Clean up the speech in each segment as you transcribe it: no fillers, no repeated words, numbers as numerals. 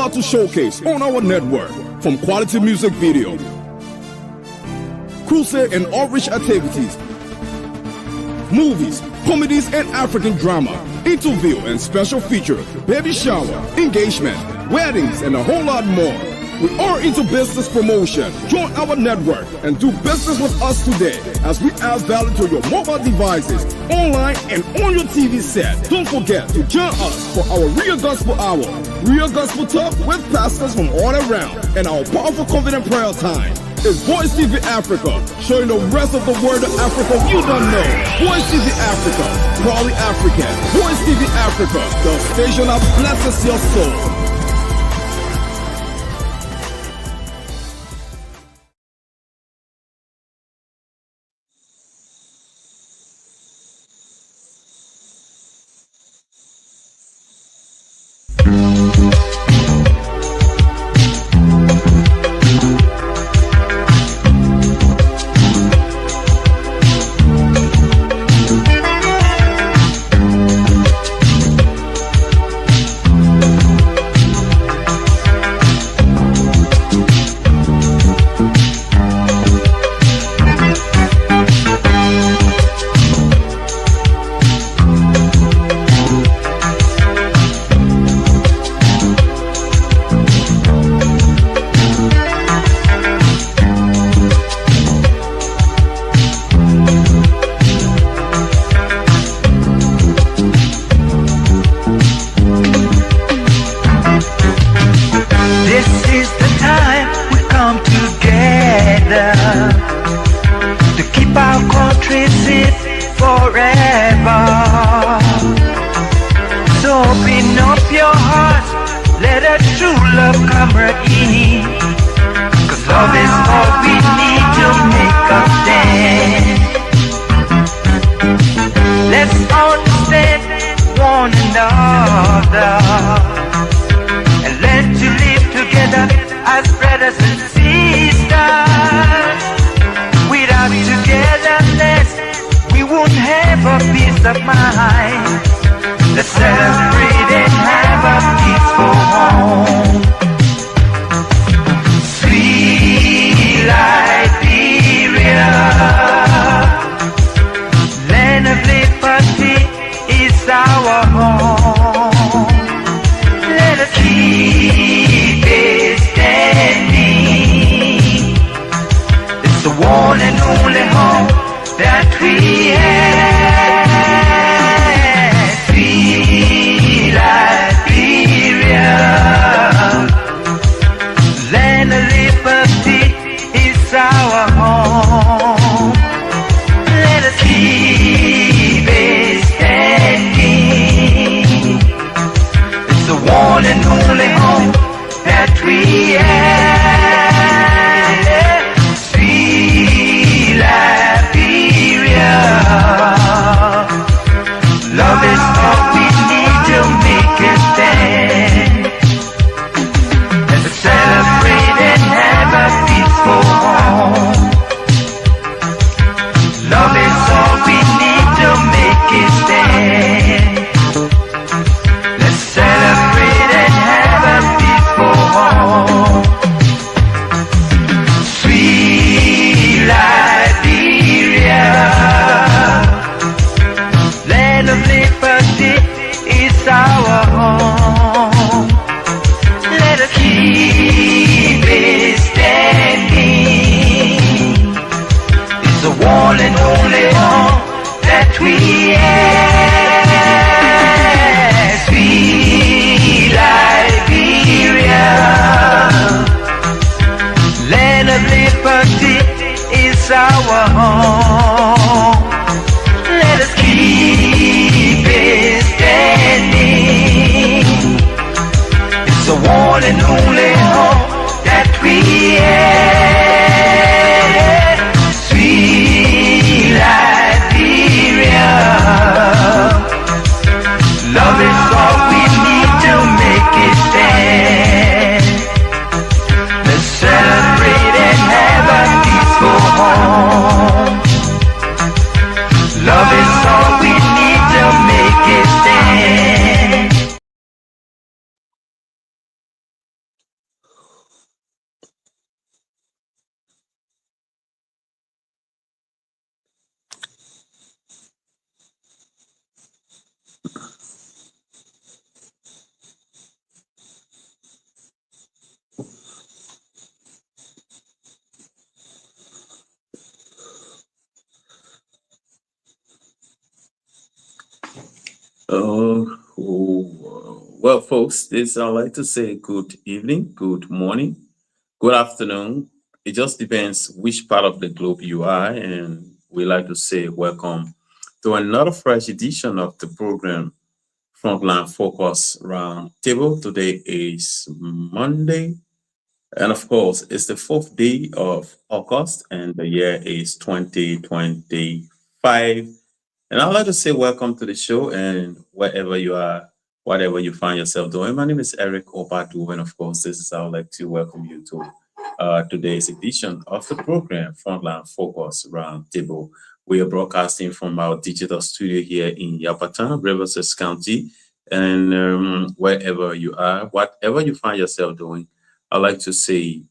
proud to showcase on our network, from quality music video, crusade and outreach activities, movies, comedies and African drama, interview and special feature, baby shower, engagement, weddings and a whole lot more. We are into business promotion. Join our network and do business with us today as we add value to your mobile devices, online and on your TV set. Don't forget to join us for our Real Gospel Hour, Real Gospel Talk with pastors from all around, and our powerful confident prayer time. It's Voice TV Africa, showing the rest of the world of Africa you don't know. Voice TV Africa, proudly African. Voice TV Africa, the station that blesses your soul. Well, folks, this I like to say good evening, good morning, good afternoon. It just depends which part of the globe you are, and we like to say welcome to another fresh edition of the program Frontline Focus Round Table. Today is Monday, and of course, it's the fourth day of August, and the year is 2025. And I'd like to say welcome to the show and wherever you are, whatever you find yourself doing. My name is Eric Obadu, and of course, this is I would like to welcome you to today's edition of the program, Frontline Focus Roundtable. We are broadcasting from our digital studio here in Yapatan, Rivers County, and wherever you are, whatever you find yourself doing, I'd like to say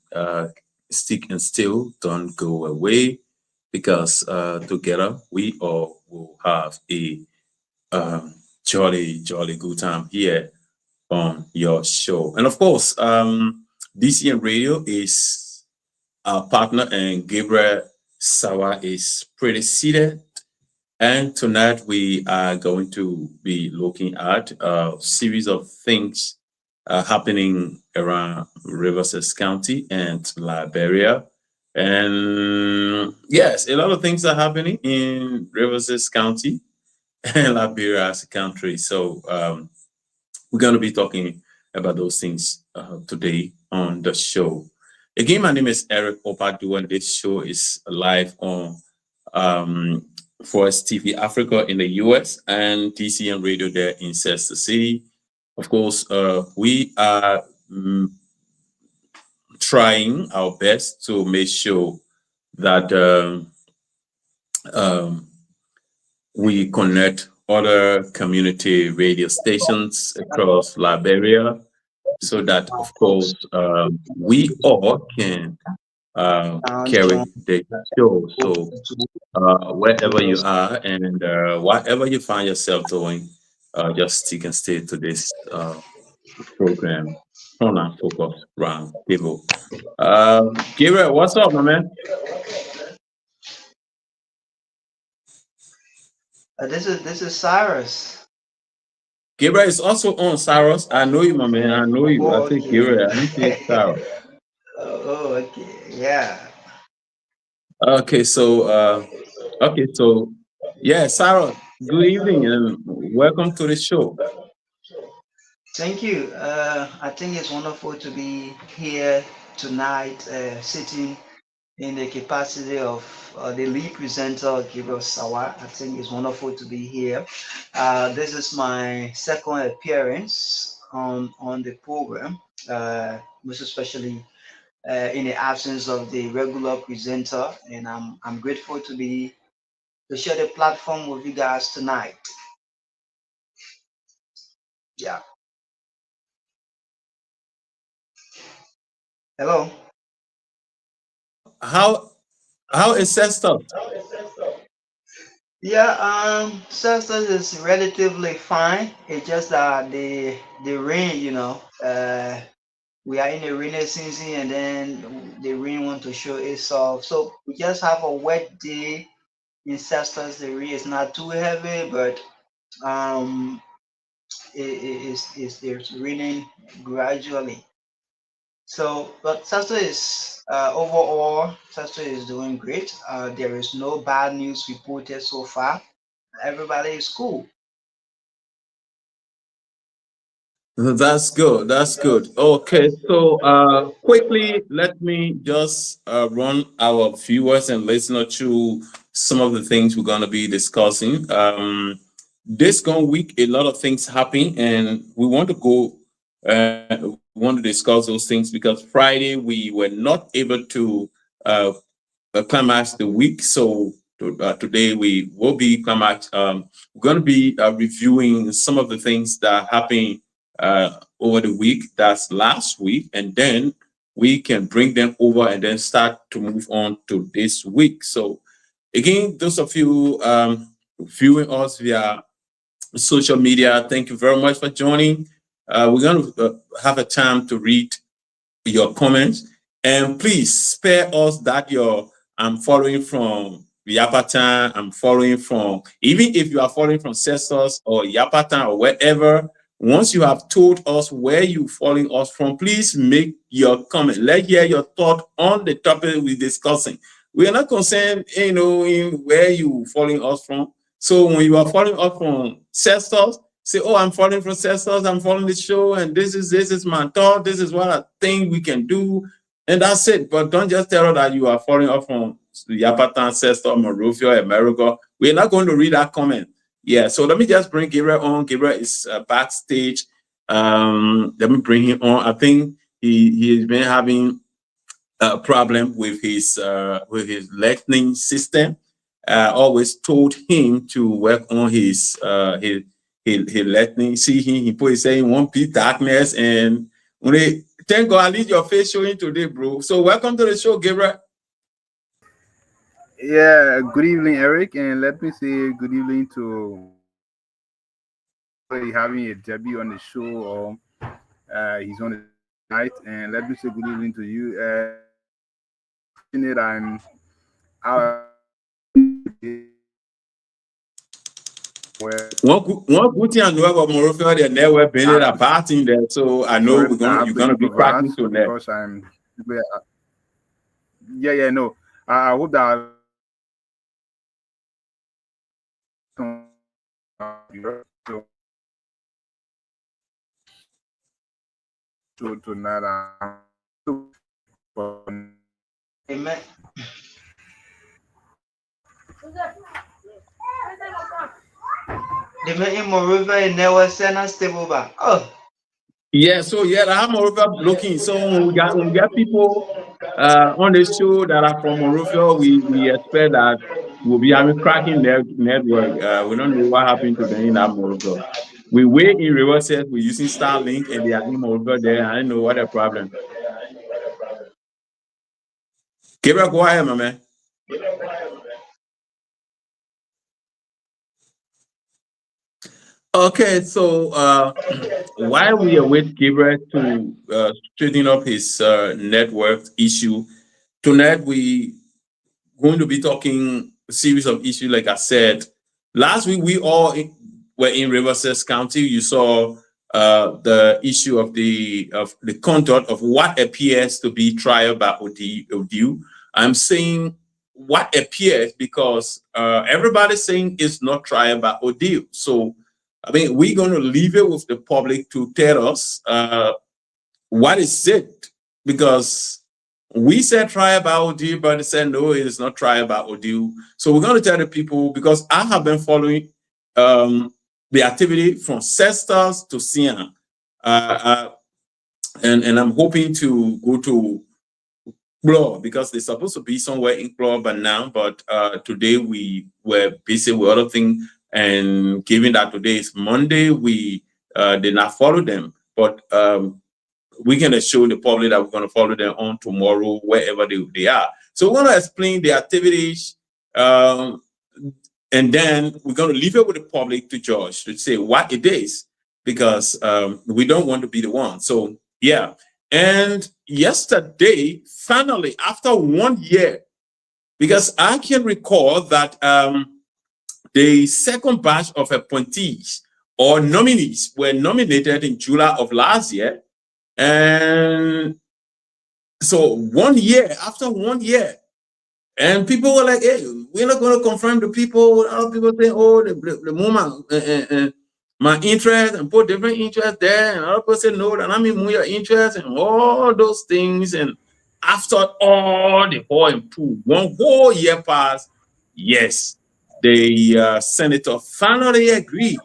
stick and still, don't go away because together we all will have a jolly good time here on your show. And of course, DCN Radio is our partner, and Gabriel Sawa is pretty seated. And tonight we are going to be looking at a series of things happening around Rivers County and Liberia. And yes, a lot of things are happening in Rivers County and Liberia as a country. So we're going to be talking about those things today on the show. Again, my name is Eric Opadu, and this show is live on Forest TV Africa in the US and TCN Radio there in Sister City. Of course, we are trying our best to make sure that we connect other community radio stations across Liberia so that, of course, we all can carry the show. So wherever you are and whatever you find yourself doing, just stick and stay to this program. Pronoun Focus Round Table. Gabriel, what's up, my man? This is Cyrus. Gabriel is also on Cyrus. I know you, my man. I know you. I Oh, say Gabriel. I didn't say Cyrus. oh, okay. Yeah. Okay, so yeah, Sarah, good evening and welcome to the show. Thank you. I think it's wonderful to be here tonight, sitting in the capacity of the lead presenter, Gabriel Sawa. I think it's wonderful to be here. This is my second appearance on the program, most especially in the absence of the regular presenter, and I'm grateful to share the platform with you guys tonight. Yeah. Hello. How how is that stuff? Yeah, substance is relatively fine. It's just that the rain, we are in the rainy season, and then the rain want to show itself. So we just have a wet day in substance. The rain is not too heavy, but um, it's raining gradually. So, but Sasto is overall, Sasto is doing great. There is no bad news reported so far. Everybody is cool. That's good. That's good. Okay, so quickly, let me just run our viewers and listeners through some of the things we're going to be discussing. This gone week, a lot of things happen, and we want to go. We want to discuss those things because Friday we were not able to uh, climax the week, so today we will be climax. We're going to be reviewing some of the things that happened over the week, that's last week, and then we can bring them over and then start to move on to this week. So, again, those of you viewing us via social media, thank you very much for joining. We're going to have a time to read your comments, and please spare us that you're following from Yapatan, I'm following from, even if you are following from Cestus or Yapatan or wherever, once you have told us where you're following us from, please make your comment. Let's hear your thought on the topic we're discussing. We are not concerned, in where you following us from. So when you are following us from Cestus, say, oh, I'm following from Cestus, I'm following the show, and this is my thought, this is what I think we can do, and that's it. But don't just tell us that you are following up from Yapatan, Cestus, Monrovia, America. We're not going to read that comment. Yeah, so let me just bring Gabriel on. Gabriel is backstage. Let me bring him on. I think he's been having a problem with his lightning system. Always told him to work on his lightning. See him, he put his saying one piece darkness, and when they thank God, at least your face showing today, bro. So welcome to the show, Gabriel. Yeah, good evening, Eric, and let me say good evening to having a debut on the show, or he's on the night, and let me say good evening to you. I'm one good thing I know about Monrovia, they're never been in a party there, so I know you're gonna be cracking to that. Because no. I hope that tonight. Amen. The man in Monrovia never send us stable back. Oh. Yeah, so yeah, I'm Monrovia looking. So when we get people on the show that are from Monrovia, we expect that we'll be having cracking network. We don't know what happened to them in that Monrovia. We wait in reverse, we're using Starlink, and they are in Monrovia there. I don't know what the problem. Gabriel, go ahead, my man. Okay, so while we await Gabriel to straighten up his network issue, tonight we going to be talking a series of issues. Like I said, last week we all were in Riverside County. You saw the issue of the conduct of what appears to be trial by ODU. I'm saying what appears because everybody's saying it's not trial by ODU. So I mean, we're going to leave it with the public to tell us what is it, because we said trial by ODU, but they said no, it is not trial by ODU. So we're going to tell the people, because I have been following the activity from Cestus to Siena, and I'm hoping to go to Clore, because they're supposed to be somewhere in Clore by now, but today we were busy with other things. And given that today is Monday, we did not follow them. But we're going to show the public that we're going to follow them on tomorrow, wherever they are. So we're going to explain the activities, and then we're going to leave it with the public to judge, to say what it is, because we don't want to be the one. So, yeah. And yesterday, finally, after 1 year, because I can recall that the second batch of appointees or nominees were nominated in July of last year. And so 1 year, after 1 year, and people were like, hey, we're not going to confirm the people. Other people say, oh, the moment, my interest, and put different interests there. And other people say, no, that I mean your interest, and all those things. And after all the whole improved, 1 whole year passed, yes, the senator finally agreed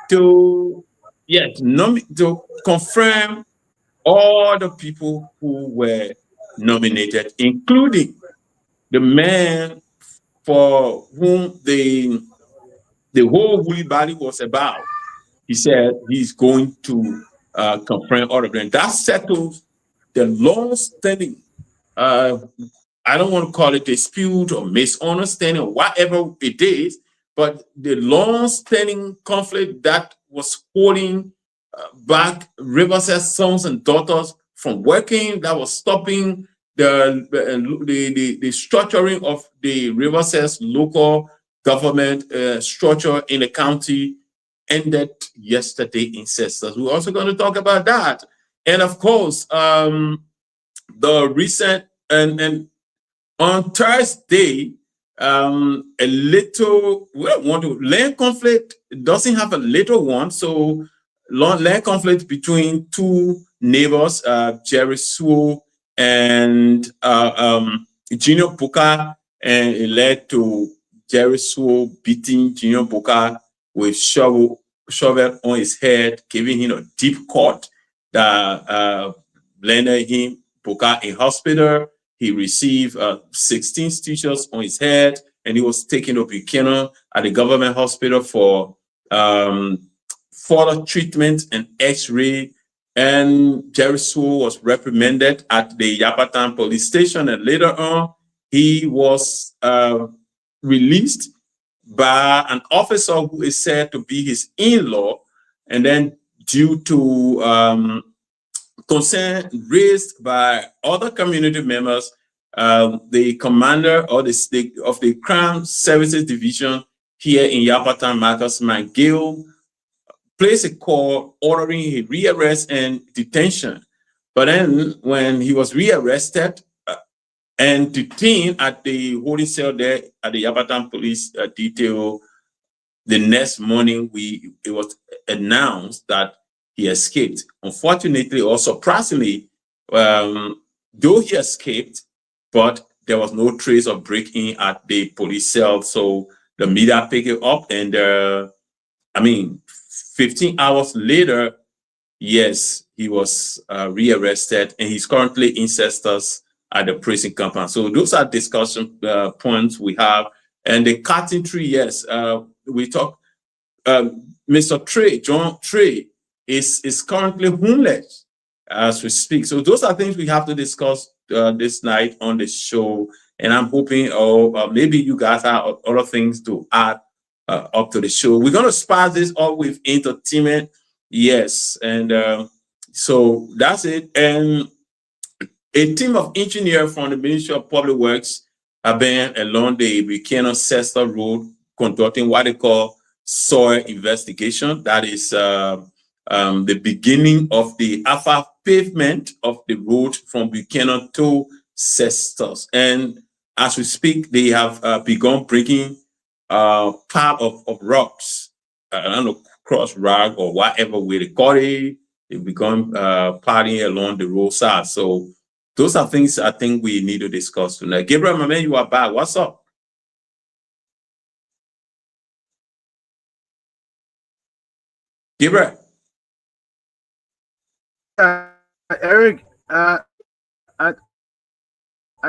to confirm all the people who were nominated, including the man for whom the whole Woolly Body was about. He said he's going to confirm all of them. That settles the long-standing, I don't want to call it dispute or misunderstanding or whatever it is, but the long-standing conflict that was holding back Riverside sons and daughters from working, that was stopping the structuring of the Rivers local government structure in the county ended yesterday in Cestus. We're also going to talk about that. And of course, the recent and on Thursday, a little, we don't want to, land conflict doesn't have a little one. So land conflict between two neighbors, Jerry Sewell and Junior Puka, and it led to Jerry Sewell beating Junior Puka with shovel on his head, giving him a deep cut that landed him Puka in hospital. He received 16 stitches on his head, and he was taken to Buchanan at the government hospital for further treatment and X-ray. And Jerry Sewell was reprimanded at the Yapatan police station, and later on, he was released by an officer who is said to be his in-law. And then due to concern raised by other community members, the commander of the Crime Services Division here in Yapatan, Marcus McGill, placed a call ordering his rearrest and detention. But then when he was rearrested and detained at the holding cell there at the Yapatan police detail, the next morning it was announced that he escaped. Unfortunately or surprisingly, though he escaped, but there was no trace of break-in at the police cell. So the media picked it up, and 15 hours later, yes, he was rearrested, and he's currently in Cestus at the prison compound. So those are discussion points we have. And the cutting tree, yes, we talk. Mr. Trey, John Trey, is currently homeless as we speak. So those are things we have to discuss this night on the show. And I'm hoping, maybe you guys have other things to add up to the show. We're going to spice this up with entertainment. Yes. And so that's it. And a team of engineers from the Ministry of Public Works have been along the Buchanan Cestus Road conducting what they call soil investigation. That is the beginning of the alpha pavement of the road from Buchanan to Cestus. And as we speak, they have begun breaking part of rocks. I don't know, cross rock or whatever way they call it. They begun partying along the roadside. So those are things I think we need to discuss tonight. Gabriel, my man, you are back. What's up? Gabriel. Eric, I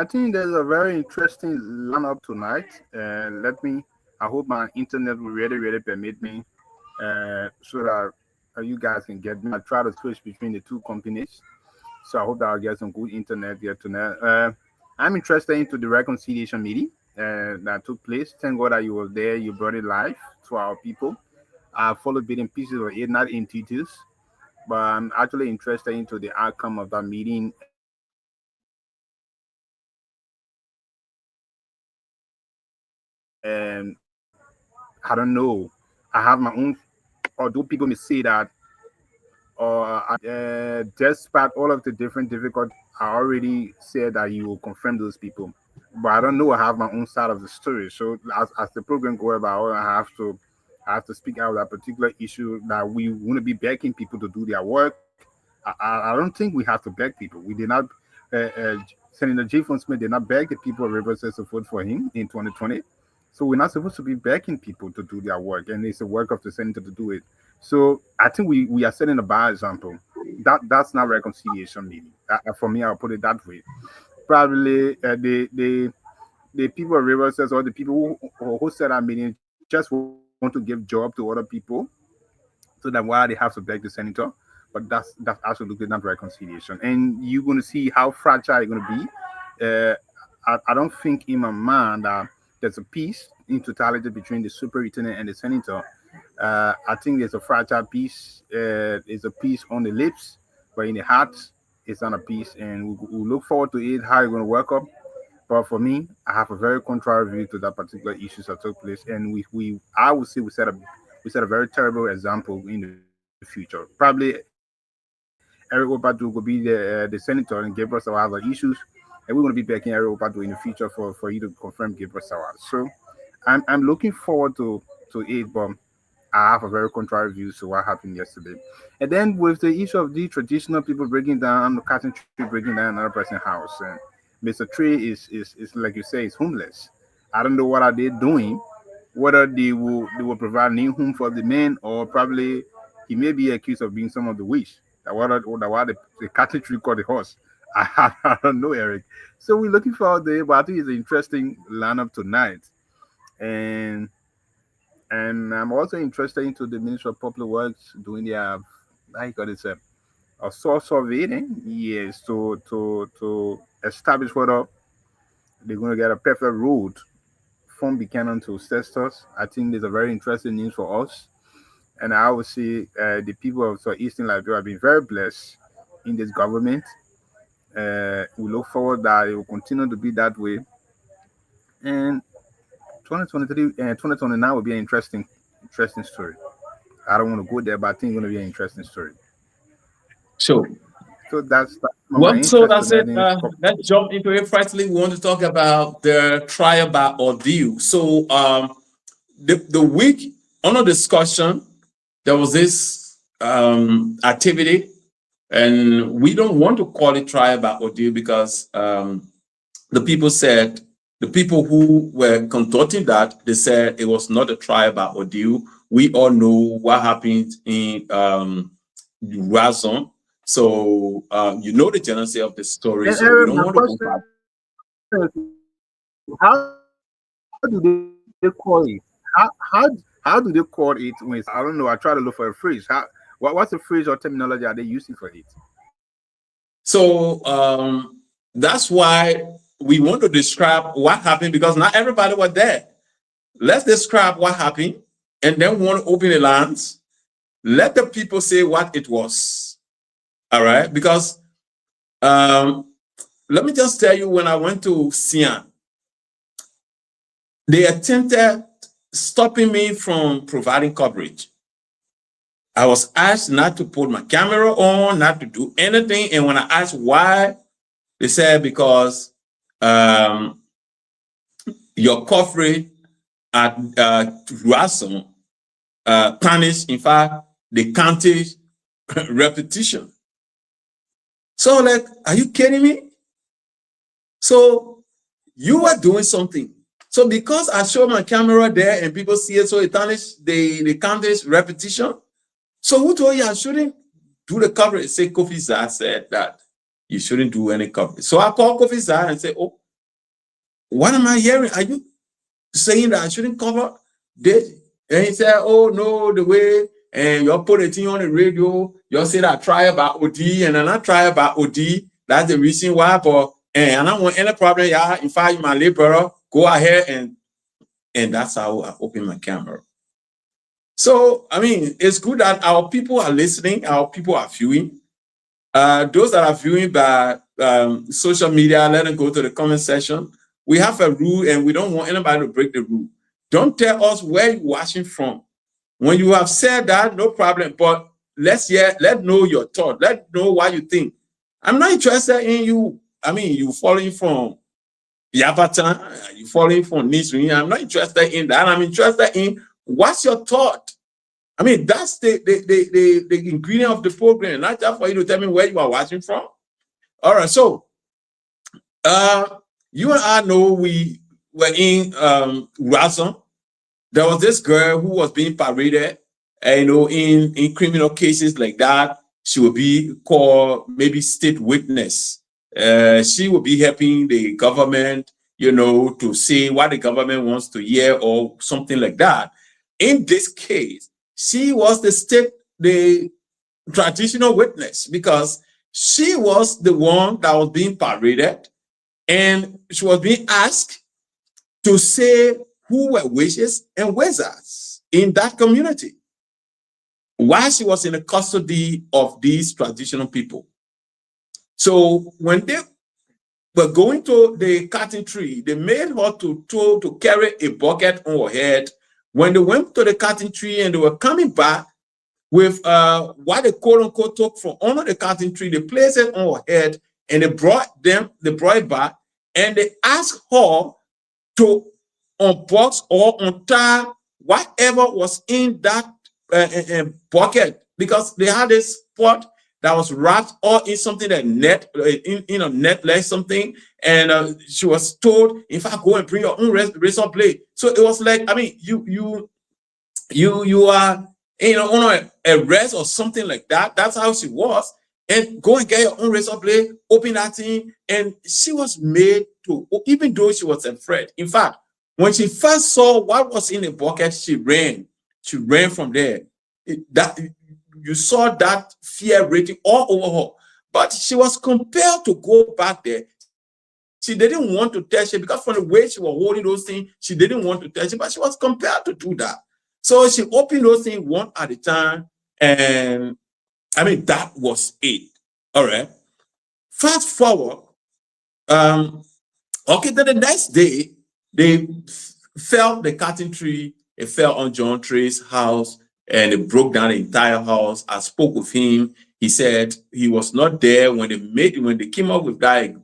think there's a very interesting lineup tonight. I hope my internet will really permit me so that you guys can get me. I try to switch between the two companies. So I hope that I'll get some good internet here tonight. I'm interested into the reconciliation meeting that took place. Thank God that you were there. You brought it live to our people. I followed bit in pieces of it, not in details. But I'm actually interested into the outcome of that meeting. And I don't know. I have my own, although people may say that, despite all of the different difficulties, I already said that you will confirm those people. But I don't know. I have my own side of the story. So as the program goes about, I have to speak out that particular issue that we want to be begging people to do their work. I don't think we have to beg people. We did not, Senator J. Fon Smith did not beg the people of Rivers to vote for him in 2020. So we're not supposed to be begging people to do their work, and it's the work of the senator to do it. So I think we are setting a bad example. That's not reconciliation meeting. For me, I'll put it that way. Probably the people of Rivers or the people who set our meeting just want to give job to other people, so that why they have to beg the senator. But that's absolutely not reconciliation. And you're going to see how fragile it's going to be. I don't think in my mind that there's a peace in totality between the superintendent and the senator. I think there's a fragile peace. There's a peace on the lips, but in the heart, it's on a piece, and we look forward to it. How you're going to work up. But for me, I have a very contrary view to that particular issues that took place, and I would say we set a very terrible example in the future. Probably Eric Opadu will be the senator, and Gabriel Sawar has the issues, and we're going to be backing Eric Opadu in the future for you to confirm Gabriel Sawar. So I'm looking forward to it, but I have a very contrary view to what happened yesterday. And then with the issue of the traditional people breaking down, the cutting tree breaking down another person's house, and Mr. Tree is like you say, is homeless. I don't know what are they doing, whether they will provide new home for the men, or probably he may be accused of being some of the witch. That what the cutting tree called the horse. I don't know, Eric. So we're looking forward to it, but I think it's an interesting lineup tonight. And I'm also interested into the Ministry of Public Works doing their, how you call it, a source surveying, yes, to establish whether they're going to get a perfect road from Buchanan to Cestus. I think there's a very interesting news for us. And I would say the people of Eastern Liberia have been very blessed in this government. We look forward that it will continue to be that way. And 2023 and 2029 will be an interesting story. I don't want to go there, but I think it's going to be an interesting story. So, So that's well, so that's it. Let's jump into it. Firstly, we want to talk about the trial by ordeal. So, the week under discussion, there was this activity, and we don't want to call it trial by ordeal because the people who were conducting that, they said it was not a trial by ordeal. We all know what happened in Razon. So you know the genesis of the story. And So Eric, we don't my want to go back. how do they call it? How do they call it when it's, I don't know? I try to look for a phrase. What's the phrase or terminology are they using for it? So that's why we want to describe what happened, because not everybody was there. Let's describe what happened, and then we want to open the lines. Let the people say what it was. All right, because let me just tell you, when I went to Sian, they attempted stopping me from providing coverage. I was asked not to put my camera on, not to do anything. And when I asked why, they said because your coverage at Ruason tarnished, in fact, the county's reputation. So, like, are you kidding me? So you are doing something. So because I show my camera there and people see it, so it tarnished the county's reputation. So who told you I shouldn't do the coverage? Say Kofi Zah said that you shouldn't do any coverage. So I call Kofi Zah and say, oh, what am I hearing? Are you saying that I shouldn't cover this? And he said, oh no, the way, and you're putting it on the radio, you're saying I try about OD, and then I try about OD. That's the reason why, but and I don't want any problem. Yeah, in fact, my laborer, go ahead and that's how I open my camera. So, I mean, it's good that our people are listening, our people are viewing. Those that are viewing by social media, let them go to the comment section. We have a rule and we don't want anybody to break the rule. Don't tell us where you're watching from. When you have said that, no problem, but let's know your thought. Let's know what you think. I'm not interested in you. I mean, you following from Yabatan, you following from Nisri. I'm not interested in that. I'm interested in what's your thought. I mean, that's the ingredient of the program, not just for you to tell me where you are watching from. All right, so you and I know we were in Razon. There was this girl who was being paraded, in criminal cases like that. She would be called maybe state witness. She would be helping the government, to say what the government wants to hear or something like that. In this case, she was the traditional witness, because she was the one that was being paraded, and she was being asked to say who were witches and wizards in that community while she was in the custody of these traditional people. So when they were going to the cotton tree, they made her to carry a bucket on her head. When they went to the cotton tree and they were coming back with what they quote unquote took from under the cotton tree, they placed it on her head and they brought it back and they asked her to unbox or untie whatever was in that bucket, because they had a spot that was wrapped or in something that net, in a net like something. And she was told, in fact, go and bring your own razor blade. So it was like, I mean, you are, on a rest or something like that. That's how she was. And go and get your own razor blade, open that thing. And she was made to, even though she was afraid. In fact, when she first saw what was in the bucket, she ran. She ran from there. You saw that fear rating all over her. But she was compelled to go back there. She didn't want to touch it because from the way she was holding those things, she didn't want to touch it, but she was compelled to do that. So she opened those things one at a time. And I mean, that was it. All right. Fast forward. Okay, then the next day, they fell the cotton tree. It fell on John Trey's house and it broke down the entire house. I spoke with him. He said he was not there when they came up with that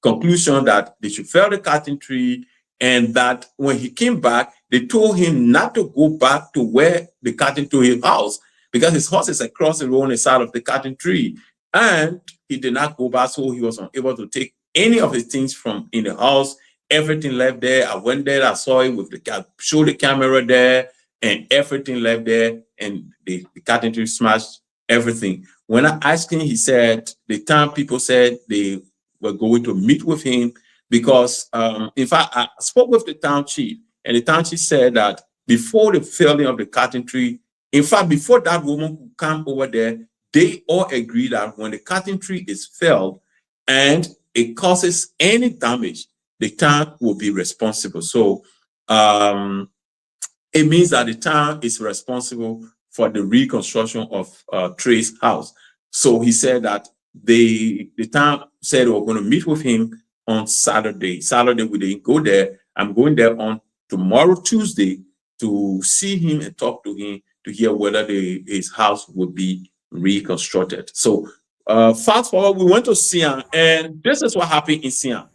conclusion that they should fell the cotton tree, and that when he came back, they told him not to go back to where the cotton to his house, because his house is across the road on the side of the cotton tree. And he did not go back, so he was unable to take any of his things from in the house. Everything left there. I went there, I saw it with showed the camera there, and everything left there, and the cotton tree smashed everything. When I asked him, he said the town people said they were going to meet with him because, in fact, I spoke with the town chief, and the town chief said that before the felling of the cotton tree, in fact, before that woman could come over there, they all agree that when the cotton tree is felled and it causes any damage, the town will be responsible. So it means that the town is responsible for the reconstruction of Trey's house. So he said that the town said we're going to meet with him on Saturday. Saturday, we didn't go there. I'm going there on tomorrow, Tuesday, to see him and talk to him to hear whether his house will be reconstructed. So fast forward, we went to Siam, and this is what happened in Siam.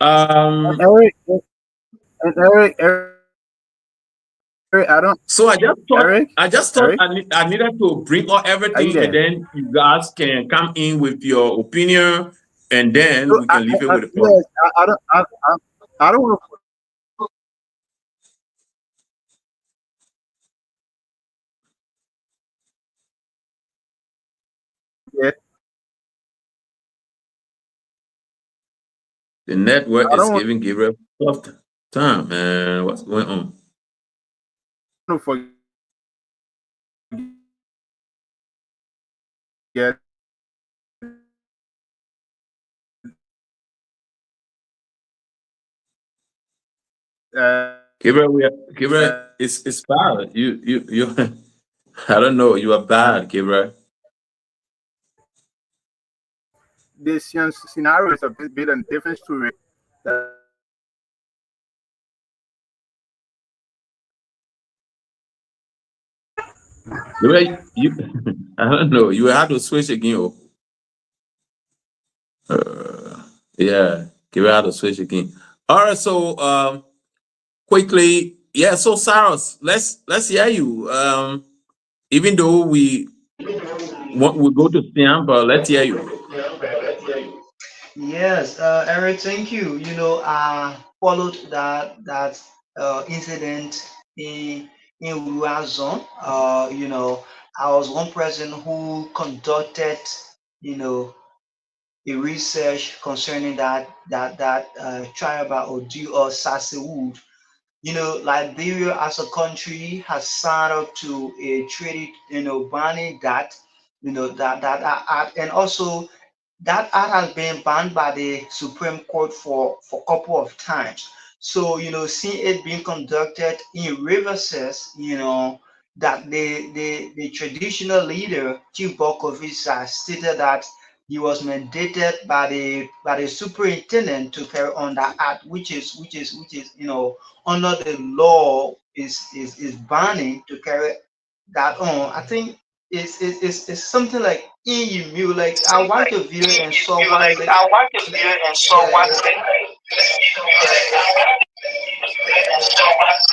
Eric, I don't. So I just thought Eric? I needed to bring out everything, and then you guys can come in with your opinion, and then we can leave it with the public. Yes, I don't want to. Yeah, The network I is don't want giving Gabriel tough time, man. What's going on? to forget. Gabriel, it's bad. You I don't know. You are bad, Gabriel. This scenario is a bit a different story. Gabriel, I don't know. You have to switch again. Yeah, Gabriel had to switch again. All right, so quickly, yeah. So Cyrus, let's hear you. Even though we go to Siam, but let's hear you. Yes, Eric, thank you. I followed that incident in Rural Zone. I was one person who conducted, you know, a research concerning that tribal or Sassewood. Liberia as a country has signed up to a treaty, banning that, act, and also that act has been banned by the Supreme Court for a couple of times. So, seeing it being conducted in reverses, that the traditional leader, Chief Bokovic, has stated that he was mandated by the superintendent to carry on that act, which is under the law is banning to carry that on. I think it's something like EMU. Like I watched the video and saw what like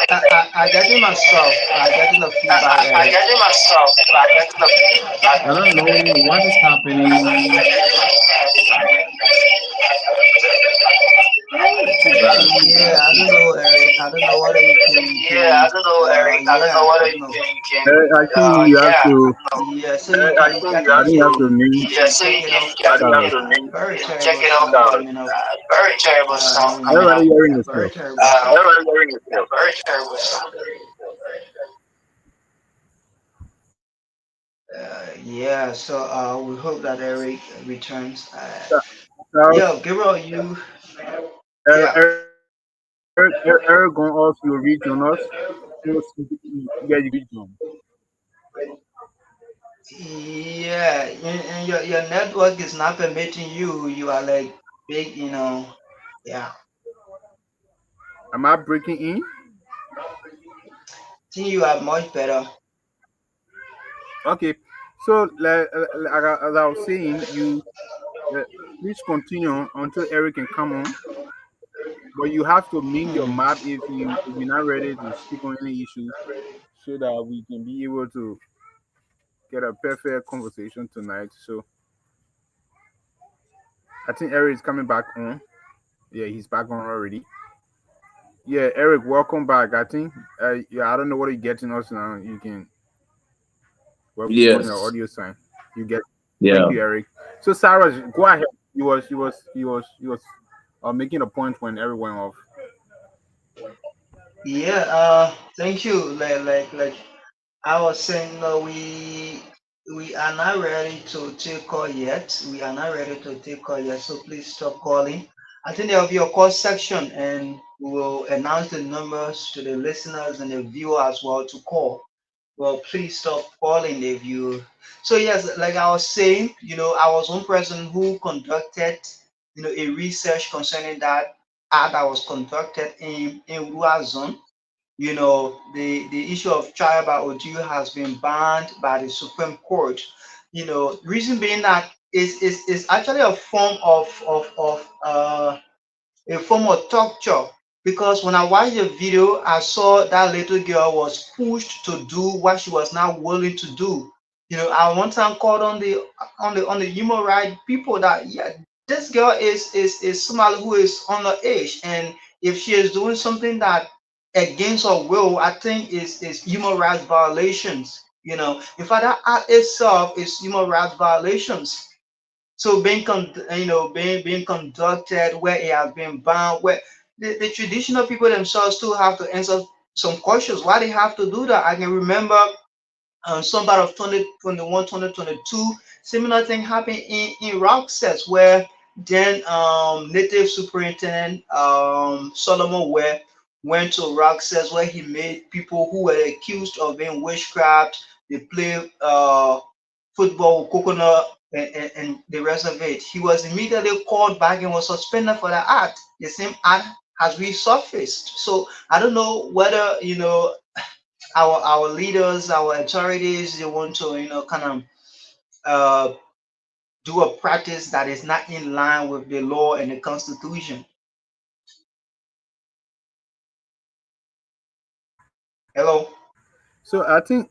I getting myself. I getting the feedback, Eric. I don't know what is happening. Too bad. Yeah, I don't know, Eric. I don't know whether yeah, I don't know. I think you have to. Yeah, so you can I I think think you have to name. you can check it out. Sorry. Very terrible sound coming up. Let me Everybody hearing very yourself. terrible sound. Yeah, so we hope that Eric returns. So, Yo, Gabriel, you Eric, yeah. Eric going off your region us. So, yeah, you region. Yeah, and your network is not permitting you. You are like big. Yeah, Am I breaking in? think you are much better. Okay. So, as I was saying, you please continue until Eric can come on. But you have to mute your Hmm. mic if you're not ready to speak on any issue, so that we can be able to get a perfect conversation tonight. So I think Eric is coming back on. Yeah, he's back on already. Yeah, Eric, welcome back. I think yeah, I don't know what you're getting us now. You can work on your Yes. audio sign. You get thank Yeah. you, Eric. So Sarah, go ahead. He was making a point when Eric went off. Yeah, thank you. Like I was saying, no, we are not ready to take call yet. We are not ready to take call yet. So please stop calling. I think there will be a call section, and we will announce the numbers to the listeners and the viewer as well to call. Well, please stop calling if you. So yes, like I was saying, I was one person who conducted, a research concerning that ad that was conducted in Rua Zone. The issue of trial by audio has been banned by the Supreme Court. Reason being that is actually a form of torture, because when I watched the video, I saw that little girl was pushed to do what she was not willing to do. I one time called on the human rights people that, yeah, this girl is somebody who is underage, and if she is doing something that against her will, I think is human rights violations. In fact, that act itself is human rights violations. So being conducted where it has been banned, where the traditional people themselves still have to answer some questions why they have to do that. I can remember some part of 2021, 2022, similar thing happened in Roxas, where then native superintendent Solomon went to Roxas, where he made people who were accused of being witchcraft. They play football with coconut and the rest of it. He was immediately called back and was suspended for the act. The same act has resurfaced. So I don't know whether our leaders, our authorities, they want to kind of uh, do a practice that is not in line with the law and the constitution. Hello. So I think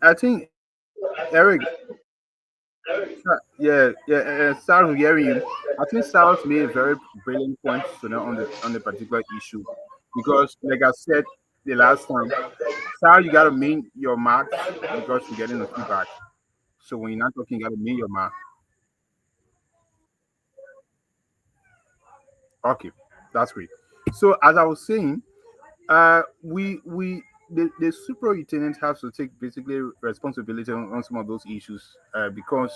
Eric, Sarah hearing you. I think Sarah's made a very brilliant point on the particular issue, because like I said the last time, Sarah, you gotta mean your marks because you're getting the feedback. So when you're not talking, you gotta mean your mark. Okay, that's great. So as I was saying, we the superintendent has to take basically responsibility on some of those issues, because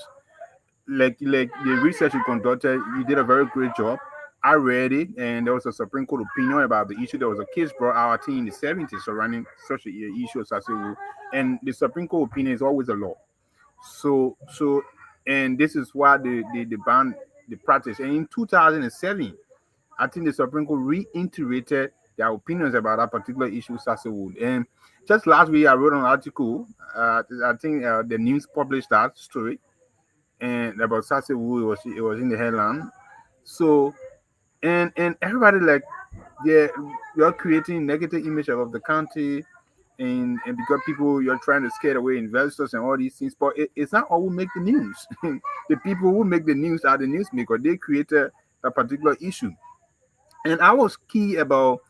like the research you conducted, you did a very great job. I read it, and there was a Supreme Court opinion about the issue. There was a case brought out, I think, in the 70s surrounding such a issue as I say, and the Supreme Court opinion is always a law. So, and this is why the ban the practice. And in 2007, I think the Supreme Court reiterated their opinions about that particular issue, Sassoon. And just last week, I wrote an article. I think the news published that story, and about Sassoon. It was in the headline. So, and everybody like, yeah, you're creating negative image of the county, and because people, you're trying to scare away investors and all these things, but it's not all who make the news. The people who make the news are the newsmaker. They created a particular issue. And I was key about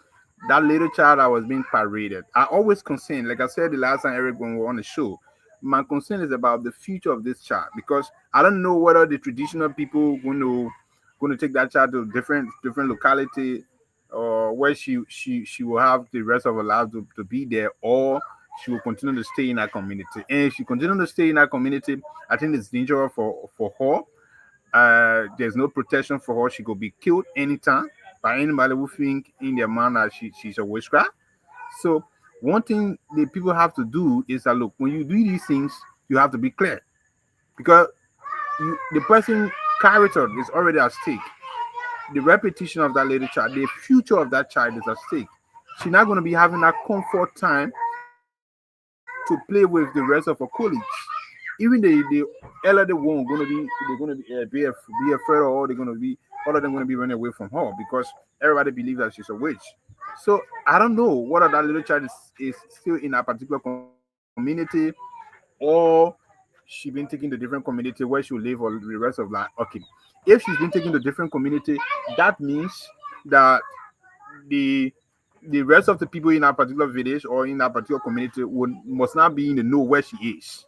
that little child that was being paraded. I always concerned, like I said the last time, Eric, when we were on the show, my concern is about the future of this child, because I don't know whether the traditional people going to take that child to different locality, or where she will have the rest of her life to be there, or she will continue to stay in her community. And if she continues to stay in her community, I think it's dangerous for her. There's no protection for her. She could be killed anytime by anybody who think in their mind that she's a witchcraft. So one thing the people have to do is that, look, when you do these things, you have to be clear, because the person character is already at stake. The repetition of that little child, the future of that child is at stake. She's not going to be having that comfort time to play with the rest of her colleagues. Even the elder one they're going to be afraid, or they're going to be, all of them going to be running away from her, because everybody believes that she's a witch. So I don't know whether that little child is still in a particular community, or she been taken to different community where she'll live for the rest of life. Okay, if she's been taken to different community, that means that the rest of the people in that particular village or in that particular community must not be in the know where she is,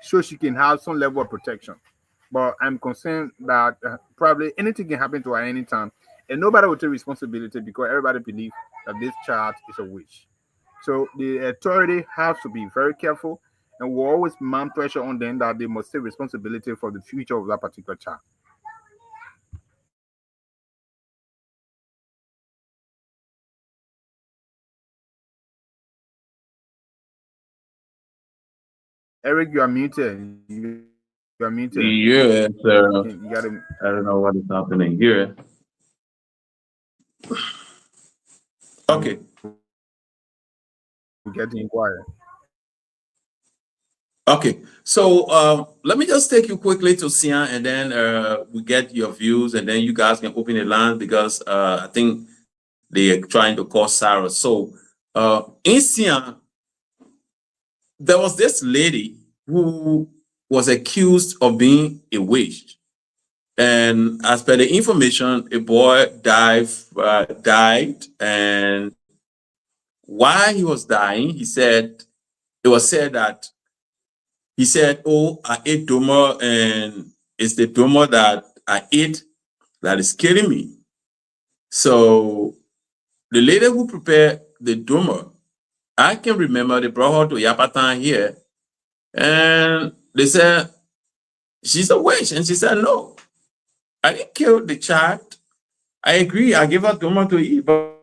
so she can have some level of protection. But I'm concerned that probably anything can happen to her anytime, and nobody will take responsibility, because everybody believes that this child is a witch. So the authority has to be very careful, and we'll always mount pressure on them that they must take responsibility for the future of that particular child. Eric, you are muted. You are muted. Yes, You got to. I don't know what is happening here. Okay. We get to inquire. Okay, so let me just take you quickly to Sian, and then we get your views, and then you guys can open the line, because I think they are trying to call Sarah. So in Sian, there was this lady who was accused of being a witch. And as per the information, a boy died, and while he was dying, it was said that he said, "Oh, I ate domer, and it's the domer that I ate that is killing me." So the lady who prepared the domer, I can remember they brought her to Yapatan here, and they said, "She's a witch." And she said, "No, I didn't kill the child. I agree, I gave her domer to eat, but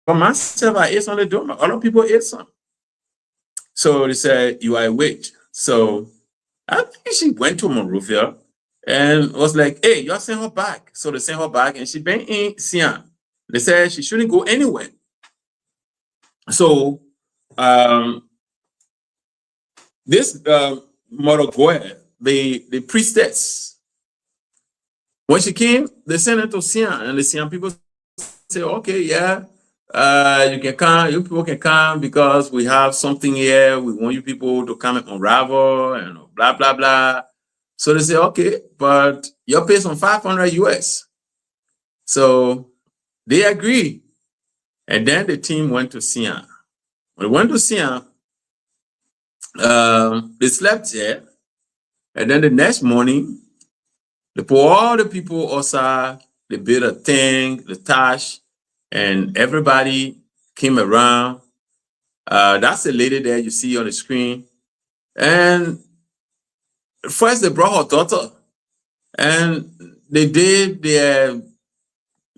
myself, I ate some of the domer. Other people ate some." So they said, "You are a witch." So I think she went to Monrovia and was like, "Hey, y'all send her back." So they sent her back, and she been in Sian. They said she shouldn't go anywhere. So this Mother Goya, the priestess, when she came, they sent her to Sian, and the Sian people say, "Okay, yeah, you can come, you people can come, because we have something here. We want you people to come and unravel and blah blah blah." So they say, "Okay, but you'll pay some 500 US." So they agree, and then the team went to Sian. When they went to Sian, they slept there, and then the next morning, they put all the people outside. They built a thing, the tash, and everybody came around. That's the lady there you see on the screen. And first they brought her daughter, and they did their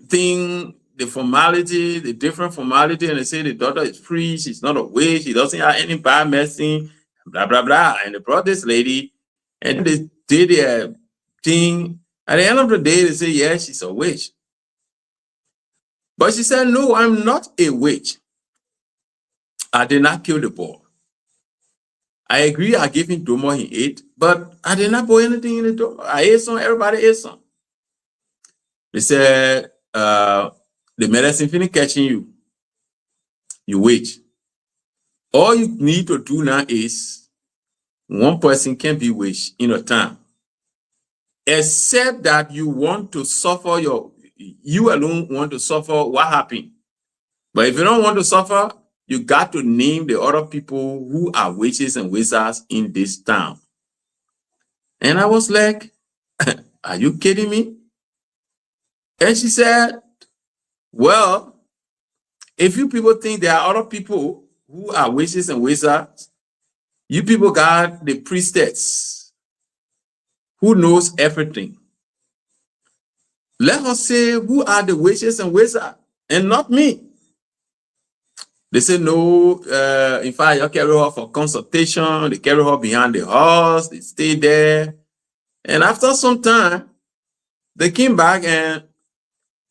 thing, the formality, the different formality, and they say the daughter is free, she's not a witch, she doesn't have any bad medicine, blah, blah, blah. And they brought this lady, and they did their thing, At the end of the day, they say, yeah, she's a witch. But she said, no, I'm not a witch. I did not kill the boy. I agree, I gave him domo, he ate, but I did not put anything in the domo. I ate some, everybody ate some. They said, the medicine finna catching you. You witch. All you need to do now is one person can be witch in a time. Except that you want to suffer you alone want to suffer what happened. But if you don't want to suffer, you got to name the other people who are witches and wizards in this town. And I was like, are you kidding me? And she said, well, if you people think there are other people who are witches and wizards, you people got the priestess who knows everything. Let us say who are the witches and wizards and not me. They say no, in fact, you carry her for consultation, they carry her behind the horse, they stay there. And after some time, they came back and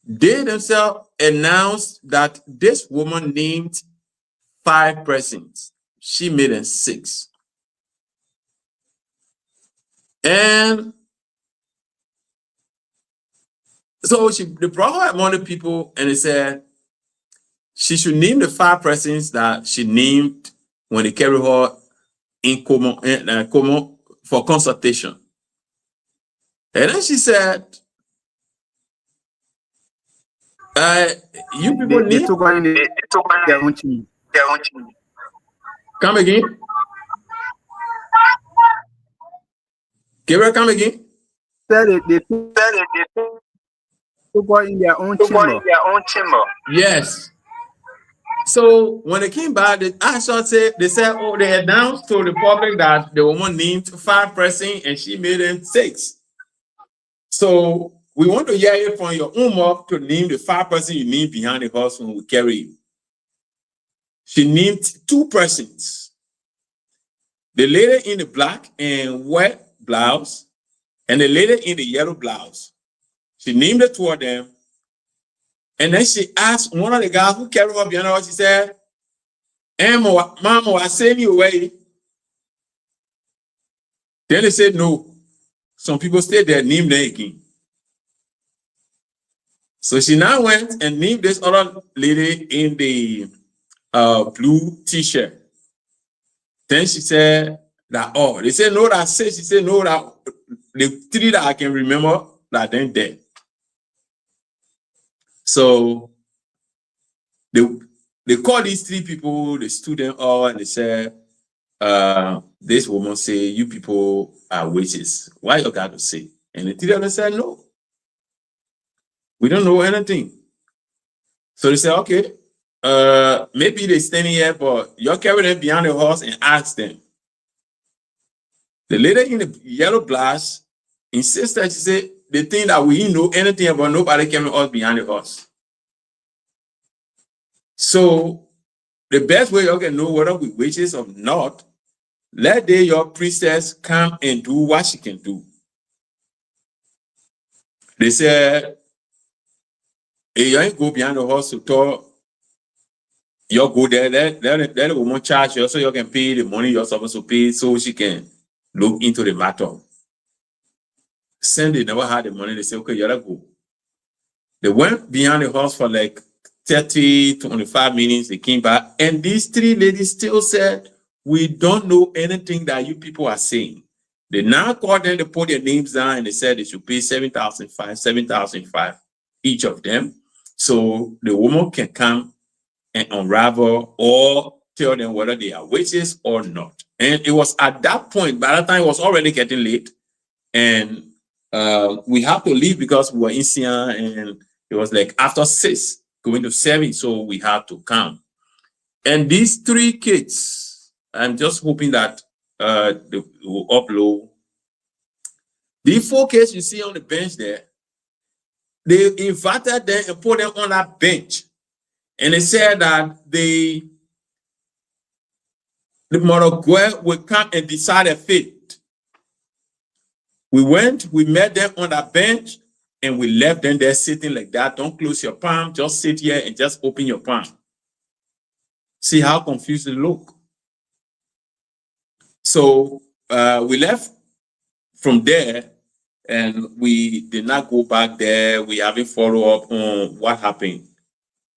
they themselves announced that this woman named 5 persons. She made them 6. And so they brought her among the people and they said she should name the 5 persons that she named when they carried her in coma for consultation. And then she said, you people They need took her in their own team. Come again? Gabriel, come again? Said they took her in their own chamber. Yes. So when they came back, they said, oh, they announced to the public that the woman named 5 persons and she made them 6. So we want to hear it from your own mouth to name the 5 persons you named behind the horse when we carry you. She named 2 persons. The lady in the black and white blouse and the lady in the yellow blouse. She named the 2 of them. And then she asked one of the guys who carried her behind her, she said, Mama, I send you away. Then they said no. Some people stayed there, named them again. So she now went and named this other lady in the blue t-shirt. Then she said that, oh, they said no, that's 6. She said no, that the 3 that I can remember that then dead. So they called these 3 people, they stood them all and they said, this woman say, you people are witches. Why you got to say? And the 3 of them said, no, we don't know anything. So they said, okay, maybe they standing here, but you carry them behind the horse and ask them. The lady in the yellow blouse insisted, she said, they think that we didn't know anything about nobody carrying us behind the horse. So the best way you can know whether we witches or not, let your priestess come and do what she can do. They said, hey, you ain't go behind the horse to talk. You go there, let the woman charge you so you can pay the money you're supposed to pay so she can look into the matter. Since they never had the money, they said, okay, you gotta go. They went behind the horse for like 30, 25 minutes. They came back, and these 3 ladies still said, we don't know anything that you people are saying. They now called them, they put their names down, and they said they should pay 7,500 each of them. So the woman can come and unravel or tell them whether they are witches or not. And it was at that point, by that time, it was already getting late. And we have to leave because we were in Sion, and it was like after 6, going to 7, so we had to come. And these 3 kids, I'm just hoping that they will upload. These 4 kids you see on the bench there, they invited them and put them on that bench. And they said that the mother girl would come and decide their fate. We went, we met them on a bench, and we left them there sitting like that. Don't close your palm, just sit here and just open your palm. See how confused they look. So we left from there, and we did not go back there. We haven't followed up on what happened.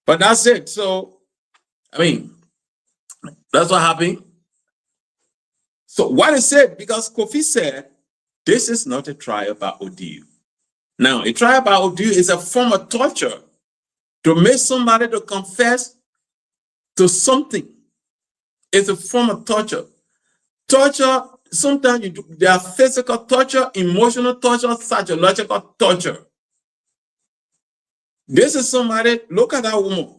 But that's it. So, I mean, that's what happened. So what is it? Because Kofi said, this is not a trial by ordeal. Now, a trial by ordeal is a form of torture to make somebody to confess to something. It's a form of torture. Torture, sometimes there are physical torture, emotional torture, psychological torture. This is somebody, look at that woman.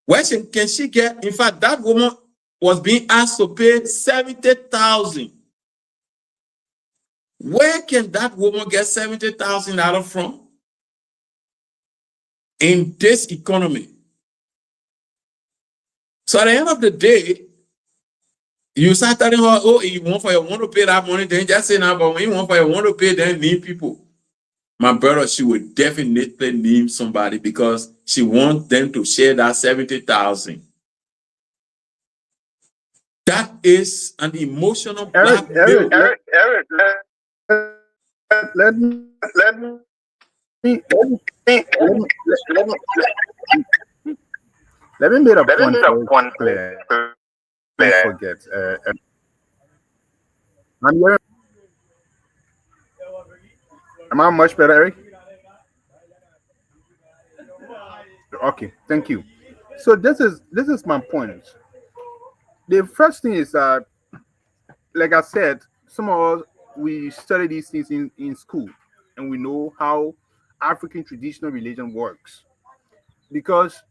Where can she get? In fact, that woman was being asked to pay 70,000. Where can that woman get 70,000 from? In this economy. So at the end of the day, you start telling her, oh, you want to pay that money, then just say now, but when you want to pay, then need people. My brother, she would definitely need somebody because she wants them to share that 70,000. That is an emotional blackmail. Eric, let me make a point clear. Don't forget. I'm hearing. Am I much better, Eric? Okay, thank you. So this is my point. The first thing is that, like I said, some of us we study these things in school, and we know how African traditional religion works. Because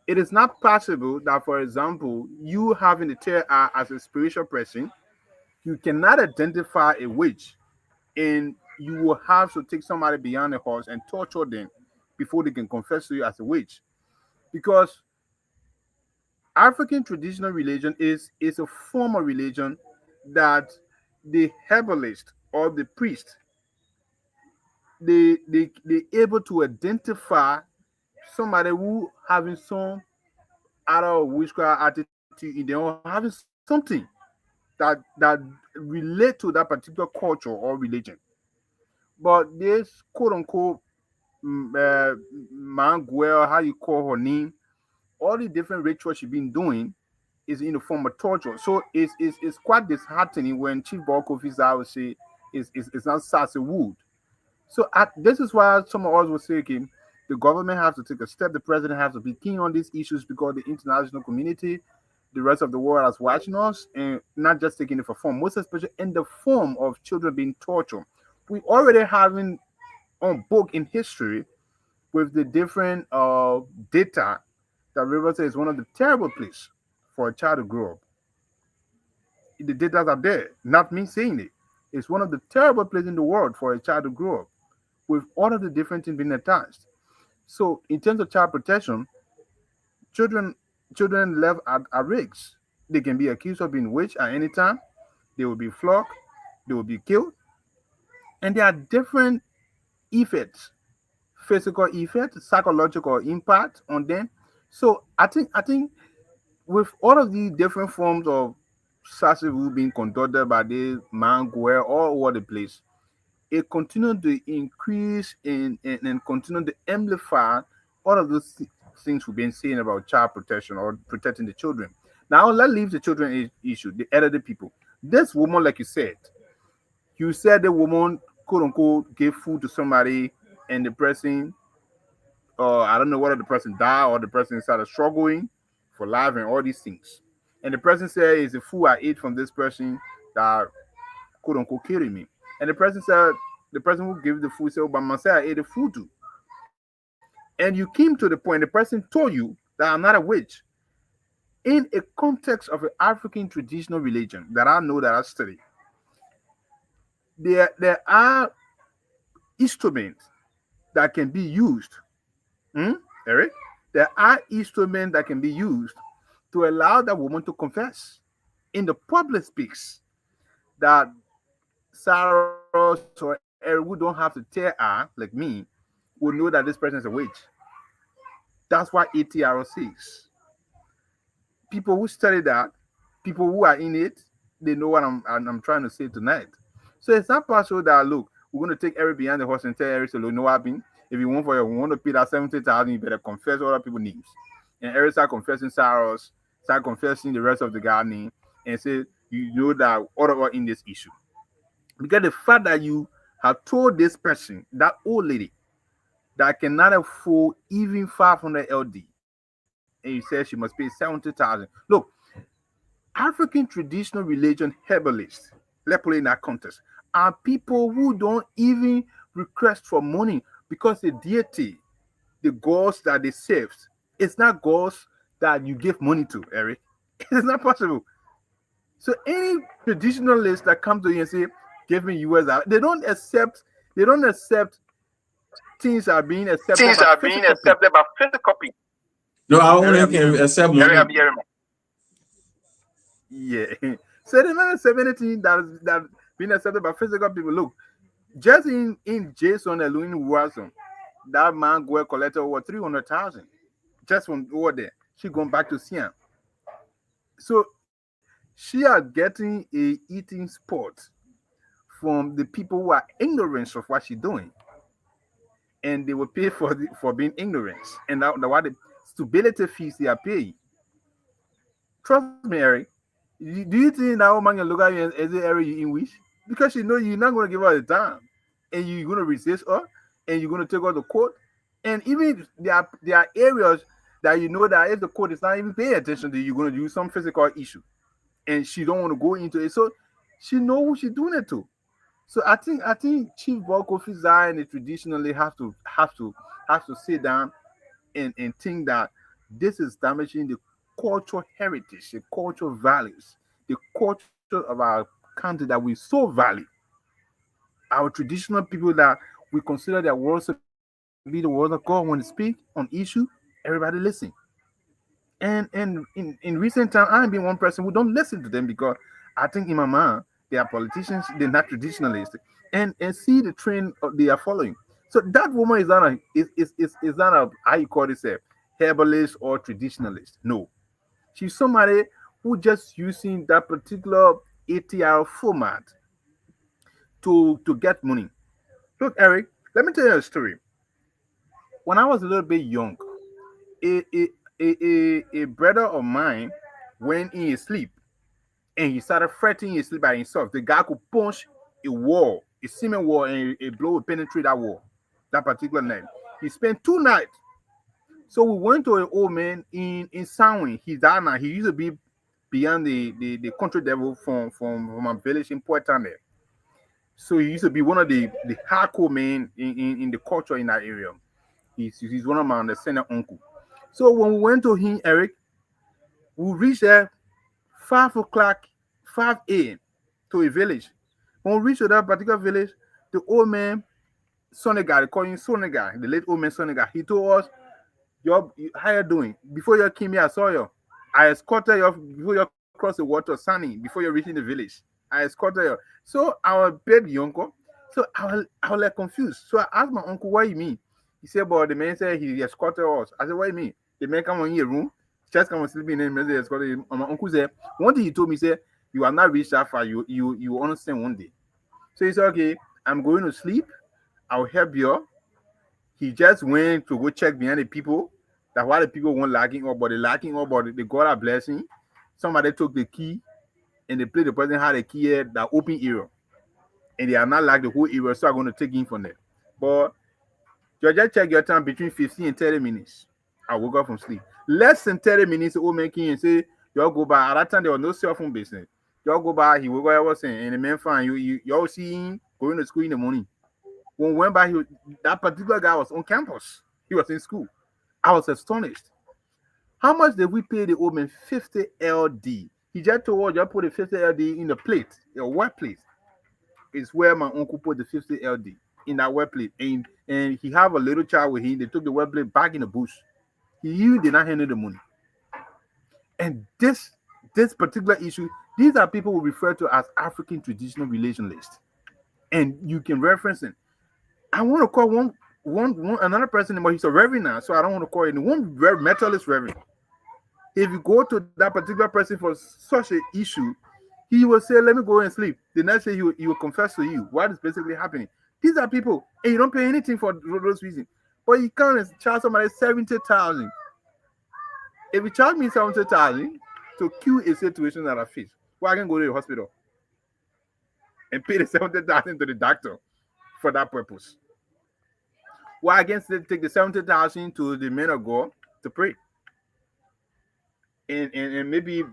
it is not possible that, for example, you having the third eye as a spiritual person, you cannot identify a witch, and you will have to take somebody beyond the horse and torture them before they can confess to you as a witch. Because African traditional religion is a form of religion that the herbalist or the priest they able to identify somebody who having some other witchcraft attitude in them, or having something that relate to that particular culture or religion. But this quote unquote Manguel, how you call her name, all the different rituals she's been doing is in the form of torture. So it's quite disheartening when Chief Kofi would say it's not sassy wood. So this is why some of us will say, okay, the government has to take a step. The president has to be keen on these issues because the international community, the rest of the world is watching us and not just taking it for fun, most especially in the form of children being tortured. We already having on book in history with the different data that Rivers is one of the terrible places for a child to grow up. The data are there, not me saying it. It's one of the terrible places in the world for a child to grow up with all of the different things being attached. So in terms of child protection, children left at risk. They can be accused of being witch at any time. They will be flogged. They will be killed. And there are different effects, physical effects, psychological impact on them. So I think with all of these different forms of Sasivu being conducted by this Manguel all over the place, it continued to increase and continue to amplify all of those things we've been saying about child protection or protecting the children. Now let's leave the children issue, the elderly people. This woman, like you said the woman quote unquote gave food to somebody and the person I don't know whether the person died or the person started struggling for life and all these things. And the person said, it's the food I ate from this person that quote unquote killed me. And the person who gave the food said, oh, but myself, I ate the food too. And you came to the point, the person told you that I'm not a witch. In a context of an African traditional religion that I know that I study, there are instruments that can be used. Eric? There are instruments that can be used to allow that woman to confess in the public space that Saros or Eric who don't have to tear R like me will know that this person is a witch. That's why ATR 6. People who study that, people who are in it, they know what I'm trying to say tonight. So it's not possible that look, we're going to take Eric behind the horse and tell Eric, so look, know what happened? If you want we want to pay that 70,000, you better confess other people's names. And Eric start confessing Saros, start confessing the rest of the guy name, and say you know that all of us in this issue. Because the fact that you have told this person, that old lady, that cannot afford even 500 LD, and you say she must pay 70,000. Look, African traditional religion herbalists, let's put it in that context, are people who don't even request for money because the deity, the gods that they serve, it's not gods that you give money to, Eric. It's not possible. So any traditionalist that comes to you and say, give me US, they don't accept things are being accepted by physical people. No, I only can accept money. Yeah. So they don't accept anything that being accepted by physical people. Look, just in Jason and Louis Watson, that man go collected over 300,000 just from over there. She going back to Siam. So she are getting a eating spot from the people who are ignorant of what she's doing, and they will pay for being ignorant, and that what the stability fees they are paying. Trust me, Eric. Do you think that woman can look at you as an area you in wish? Because she know you're not going to give her the time, and you're going to resist her, and you're going to take her to court. And even there are areas that you know that if the court is not even paying attention to you, you're going to use some physical issue, and she don't want to go into it. So she know who she's doing it to. So I think Chief Bob Kofi Zion and traditionally have to sit down and think that this is damaging the cultural heritage, the cultural values, the culture of our country that we so value. Our traditional people that we consider their words to be the word of God when they speak on issue, everybody listen. And in recent time, I've been one person who don't listen to them because I think in my mind they are politicians, they're not traditionalists, and see the trend they are following. So that woman is not a how you call this a herbalist or traditionalist. No, she's somebody who just using that particular ATR format to get money. Look, Eric, let me tell you a story. When I was a little bit young, a brother of mine went in his sleep and he started fretting his sleep by himself. The guy could punch a wall, a cement wall, and a blow would penetrate that wall that particular night. He spent 2 nights. So we went to an old man in Samwi. He's died now. He used to be beyond the country devil from a village in Puerto. So he used to be one of the hardcore men in the culture in that area. He's one of my understanding uncle. So when we went to him, Eric, we reached there 5 o'clock, 5 a.m. to a village. When we reached to that particular village, the old man, Sonega, they call him Sonega, the late old man Sonega, he told us, how you doing? Before you came here, I saw you. I escorted you before you crossed the water, Sunny, before you're reaching the village. I escorted you. So our baby uncle, so I was like confused. So I asked my uncle, what you mean? He said, but the man said he escorted us. I said, what do you mean? The man come in your room, just come and sleep in and escorted him. And my uncle said, one thing he told me, he said, you have not reached that far, you understand one day. So he said, okay, I'm going to sleep. I'll help you. He just went to go check behind the people. That why the people weren't lacking up, but they lacking up, but they got a blessing. Somebody took the key and they played the person had a key here that open area. And they are not like the whole area, so I'm going to take in from there. But you just check your time between 15 and 30 minutes. I woke up from sleep. Less than 30 minutes, the old man came and say, y'all go by. At that time, there was no cell phone business. Y'all go by, he woke up, I was saying, and the man fine, y'all see him going to school in the morning. When we went by, that particular guy was on campus. He was in school. I was astonished. How much did we pay the old man? 50 LD. He just told us, put the 50 LD in the plate, a wet plate. It's where my uncle put the 50 LD in that wet plate. And he have a little child with him. They took the wet plate back in the bush. He did not handle the money. And this particular issue, these are people we refer to as African traditional relationalists. and you can reference it. I want to call one another person, but he's a reverend now, so I don't want to call anyone Methodist reverend. If you go to that particular person for such an issue, he will say, "Let me go and sleep." The next day, he will confess to you what is basically happening. These are people, and you don't pay anything for those reasons. But you can't charge somebody 70,000. If you charge me 70,000 to cure a situation that I face, well, I can go to the hospital and pay the 70,000 to the doctor for that purpose. Well, I can still take the 70,000 to the man of God to pray. And maybe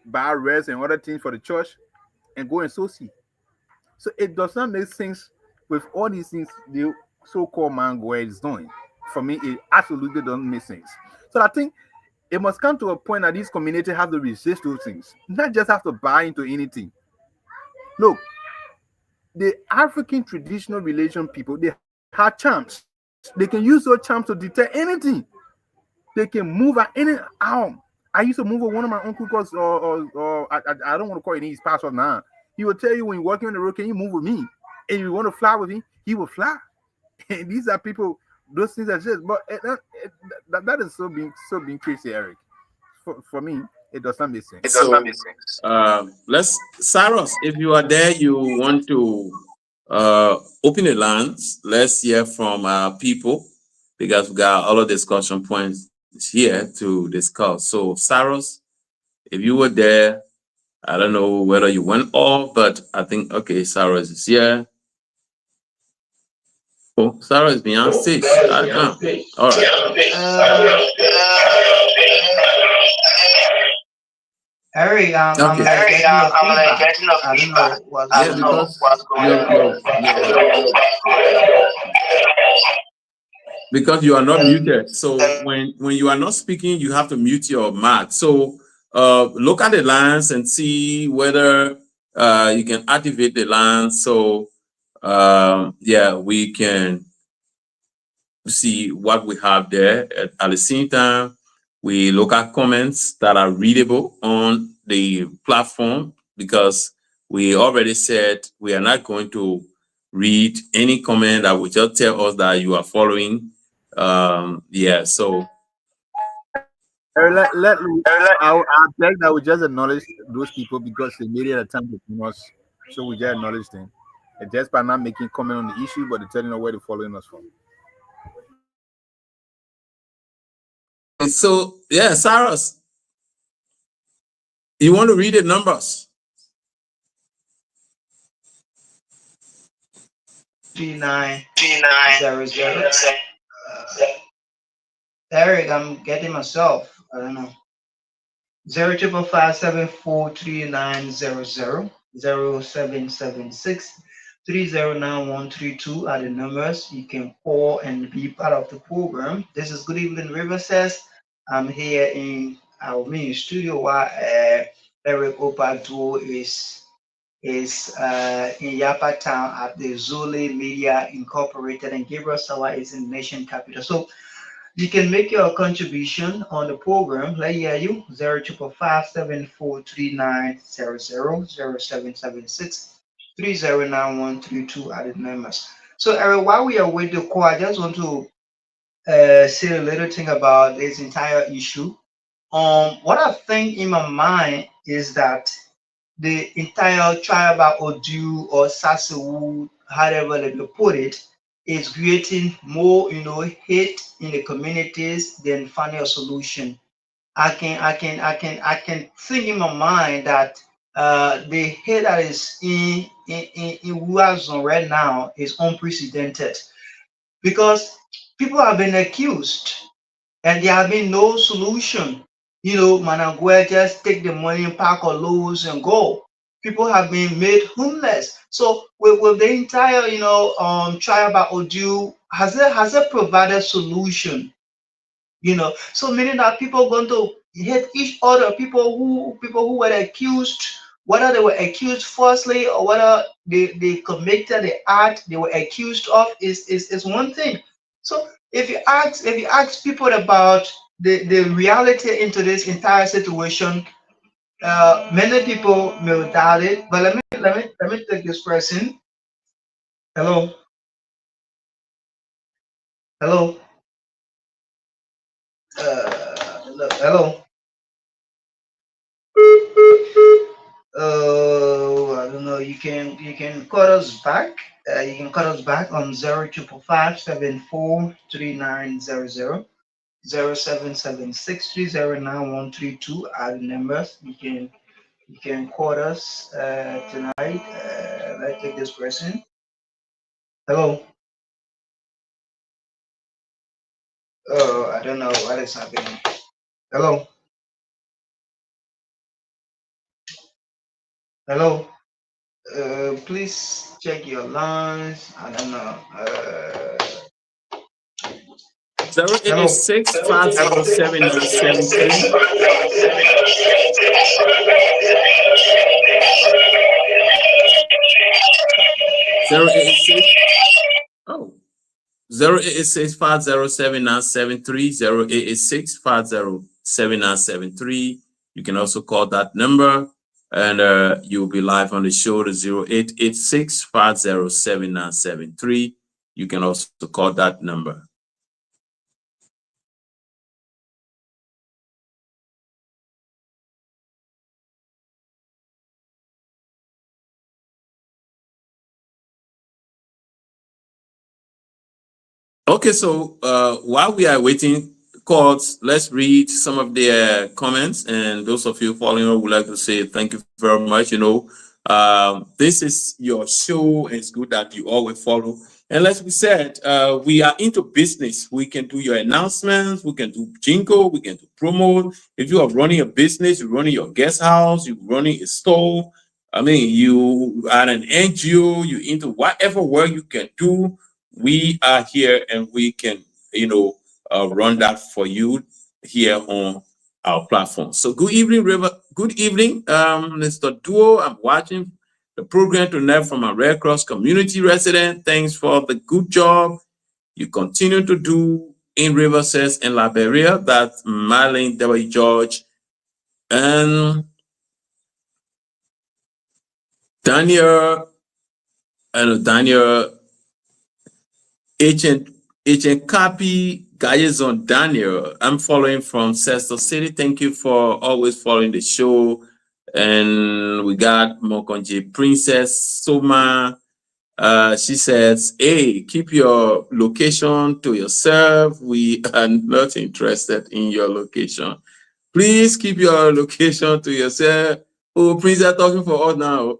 buy rest and other things for the church and go and sow seed. So it does not make sense with all these things the so-called man God is doing. For me, it absolutely doesn't make sense. So I think it must come to a point that this community have to resist those things, not just have to buy into anything. Look, the African traditional religion people, they have charms. They can use those charms to detect anything. They can move at any arm. I used to move with one of my uncles because I don't want to call it his pastor now. He will tell you when you're walking on the road, can you move with me? And you want to fly with him, he will fly. And these are people, those things are just, but that is so being crazy, Eric. For me, it does not make sense. It does not make sense. Cyrus, if you are there, you want to open the lines. Let's hear from our people because we got all of discussion points here to discuss. So, Cyrus, if you were there, I don't know whether you went off, but I think, okay, Cyrus is here. Oh, Sarah is beyond stage. All right. Harry, I'm like getting a feedback. I don't know what's going on. Because you are not muted. So when you are not speaking, you have to mute your mic. So look at the lines and see whether you can activate the lines. So yeah, we can see what we have there. At the same time, we look at comments that are readable on the platform because we already said we are not going to read any comment that will just tell us that you are following. Yeah, so I beg that we just acknowledge those people because they made it a time between us. So we just acknowledge them. And just by not making comment on the issue, but they're telling us where they're following us from. So yeah, Cyrus, you want to read the numbers? 3900. Eric, I'm getting myself. I don't know. 05557439000 0776 309132 are the numbers you can call and be part of the program. This is Good Evening River Says. I'm here in our main studio while Eric Opadu is in Yapa Town at the Zule Media Incorporated, and Gabriel Sawa is in Nation Capital. So you can make your contribution on the program. Let hear you 05557439000 0776 309132 are the numbers. So Eric, while we are with the call, I just want to say a little thing about this entire issue. What I think in my mind is that the entire tribal Odu or Sasewu, however they put it, is creating more, hate in the communities than finding a solution. I can think in my mind that the hate that is in Wuazon right now is unprecedented because people have been accused and there have been no solution. Managua just take the money and pack or lose and go. People have been made homeless. So with the entire, tribal Odu, has it provided solution? So meaning that people going to hate each other. People who were accused, whether they were accused falsely or whether they committed the act they were accused of, is one thing. So if you ask people about the reality into this entire situation, many people will doubt it. But let me take this person. Hello? Hello? Hello? I don't know. You can call us back. You can call us back on 02557439000 0776309132 are the numbers. You can call us tonight. Let's take this person. Hello. Oh, I don't know what is happening. Hello. Hello. Please check your lines. I don't know. Hello. 086507973. 086. Oh. 086507973. 086507973. You can also call that number, and you'll be live on the show to 0886507973. You can also call that number. Okay, so while we are waiting calls, let's read some of their comments. And those of you following up would like to say thank you very much. This is your show, and it's good that you always follow. And like we said, we are into business. We can do your announcements, we can do jingle, we can do promo. If you are running a business, you're running your guest house, you're running a store, you are an NGO, you're into whatever work you can do, we are here and we can, run that for you here on our platform. So good evening, River. Good evening, Mr. Duo. I'm watching the program tonight from a Red Cross community resident. Thanks for the good job you continue to do in Riverside and Liberia. That's Marlene W. George and Daniel Agent Copy Gayezon Daniel. I'm following from Sester City. Thank you for always following the show. And we got Mokonji Princess Soma. She says, hey, keep your location to yourself. We are not interested in your location. Please keep your location to yourself. Oh, Princess talking for us now.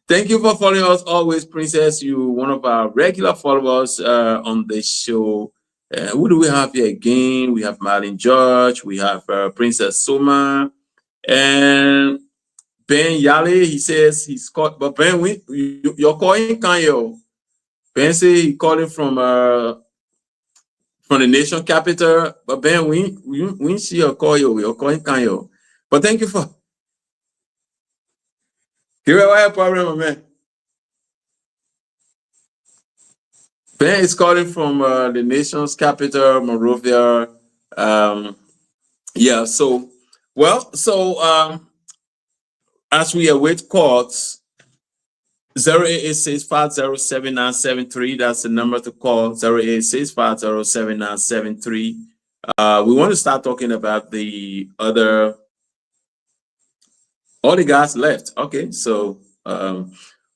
Thank you for following us always, Princess. You one of our regular followers on the show. Who do we have here again? We have Marlene George. We have Princess Soma. And Ben Yale, he says he's called. But Ben, you're calling Kanyo. Ben say he's calling from the nation capital. But Ben, we see your call you. You're calling Kanyo. But thank you for. Here I have a problem, man. Ben is calling from the nation's capital, Monrovia. As we await calls, 0886507973. That's the number to call. 0886507973. We want to start talking about all the guys left. Okay, so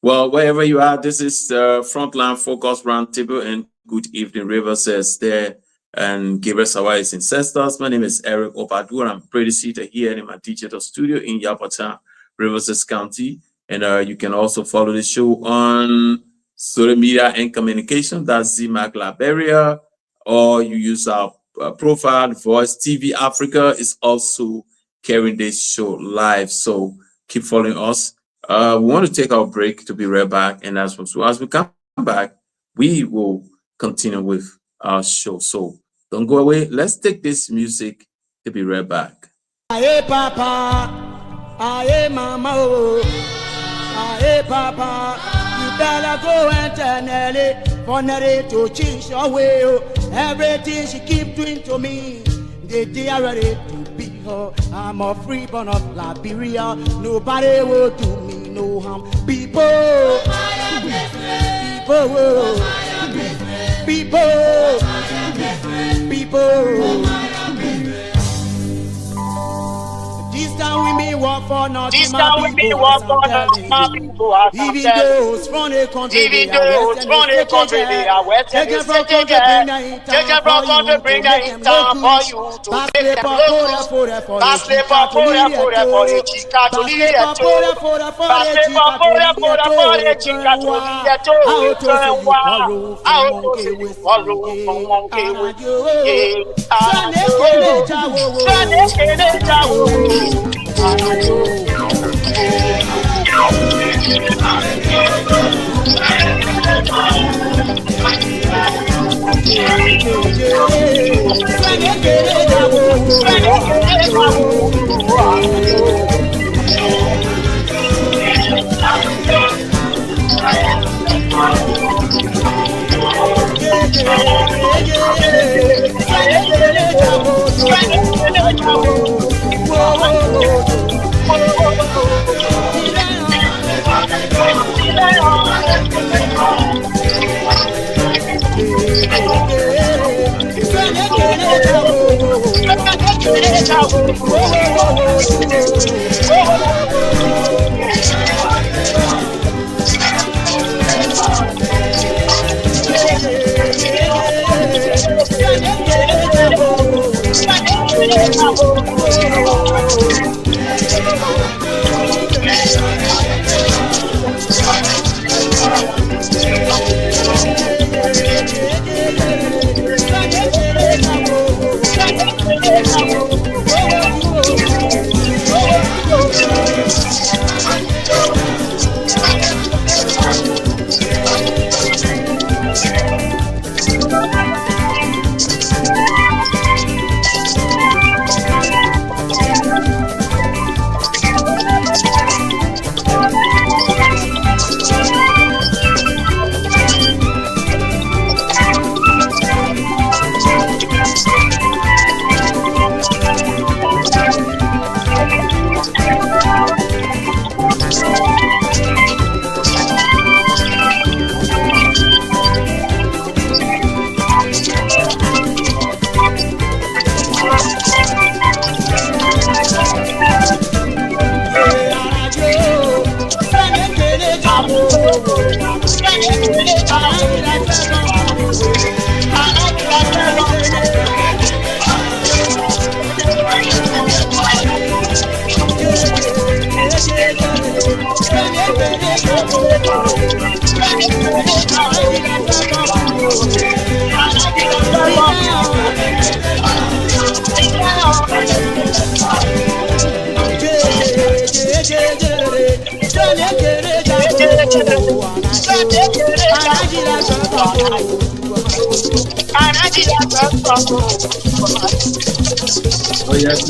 wherever you are, this is the Frontline Focus Roundtable, and good evening, River says there, and Gabriel Sawa is in Cestus. My name is Eric Opadur. I'm pretty seated here in my digital studio in Yapata, Riverside County. And you can also follow the show on social media and communication. That's ZMAC Liberia, or you use our profile. Voice TV Africa is also carrying this show live. So keep following us. We want to take our break to be right back. And as we come back, we will continue with our show. So don't go away. Let's take this music to be right back. Aye, Papa. Aye, Mama. Aye, Papa. You better go and tell Nelly for Nelly to change your way. Everything she keep doing to me, they are ready to be her. I'm a freeborn of Liberia. Nobody will do me no harm. People. people. This time we may walk for nothing, my people, as I'm telling you. Even those from the country, they are west and they from country, bring their in town for you to make them locals. Basle for chica to Oh yes,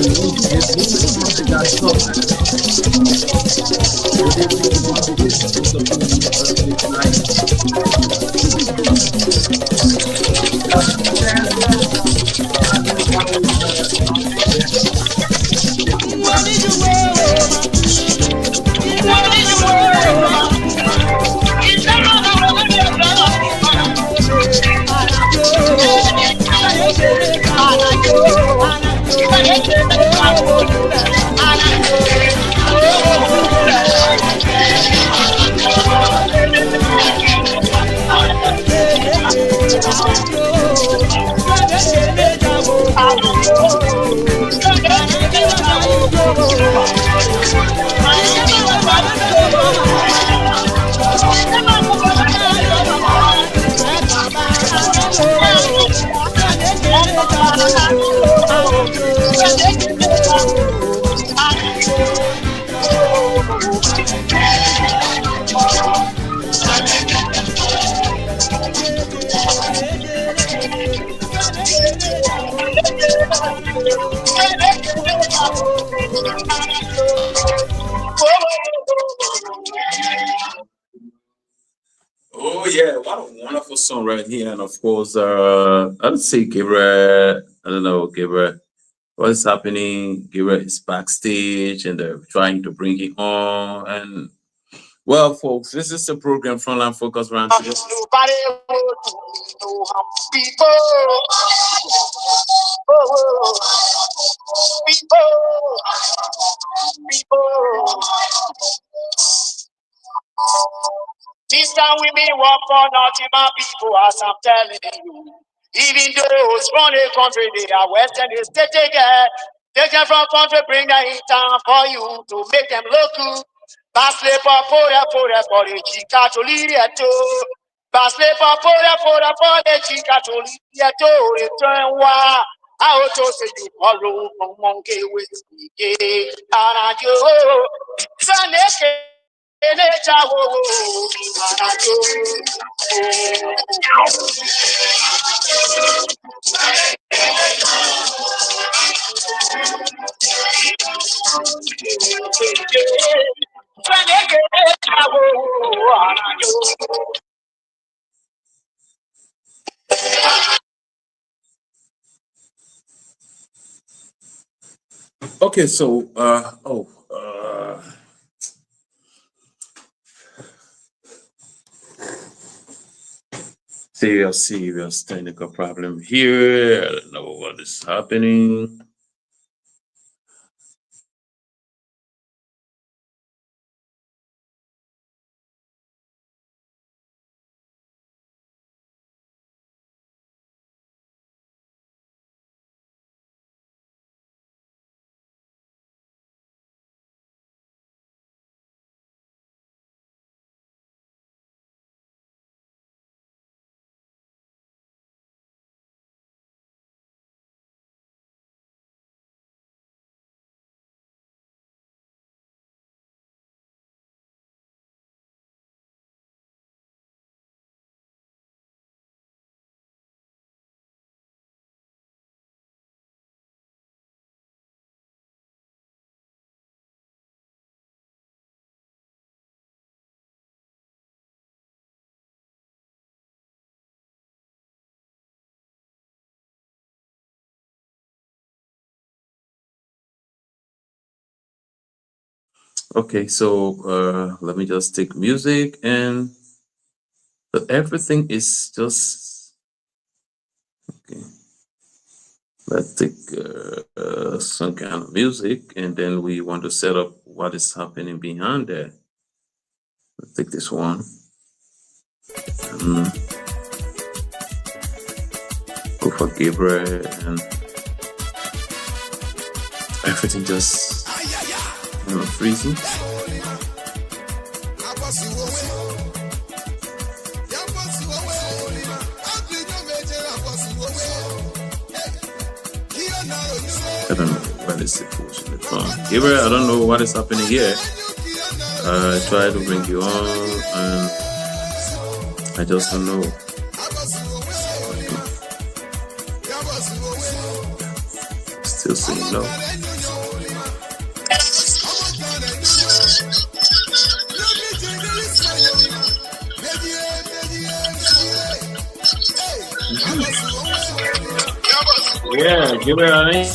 Oh yeah, what a wonderful song right here. And of course, I'd say Gabriel, I don't know, Gabriel, what is happening? Gabriel is backstage and they're trying to bring him on. And Well, folks, this is the program Frontline Focus Round today. Nobody would know how people. Oh, people. This time we may work for nothing but people, as I'm telling you. Even those from the country, they are Western, they stay together. Take them from country, bring them in town for you to make them look good. Basle for the chica to lead it to. Basle for the chica to lead it to. Return wa. I also say you follow from monkey with me. And I do. Sunday. Okay, so serious technical problem here. I don't know what is happening. Okay, so let me just take music and everything is just okay. Let's take some kind of music and then we want to set up what is happening behind there. Let's take this one. Go for Gabriel and everything just freezing. I don't know what is the phone. Gabriel, I don't know what is happening here. I try to bring you on and I just don't know. Still saying no. Yeah, give it a name.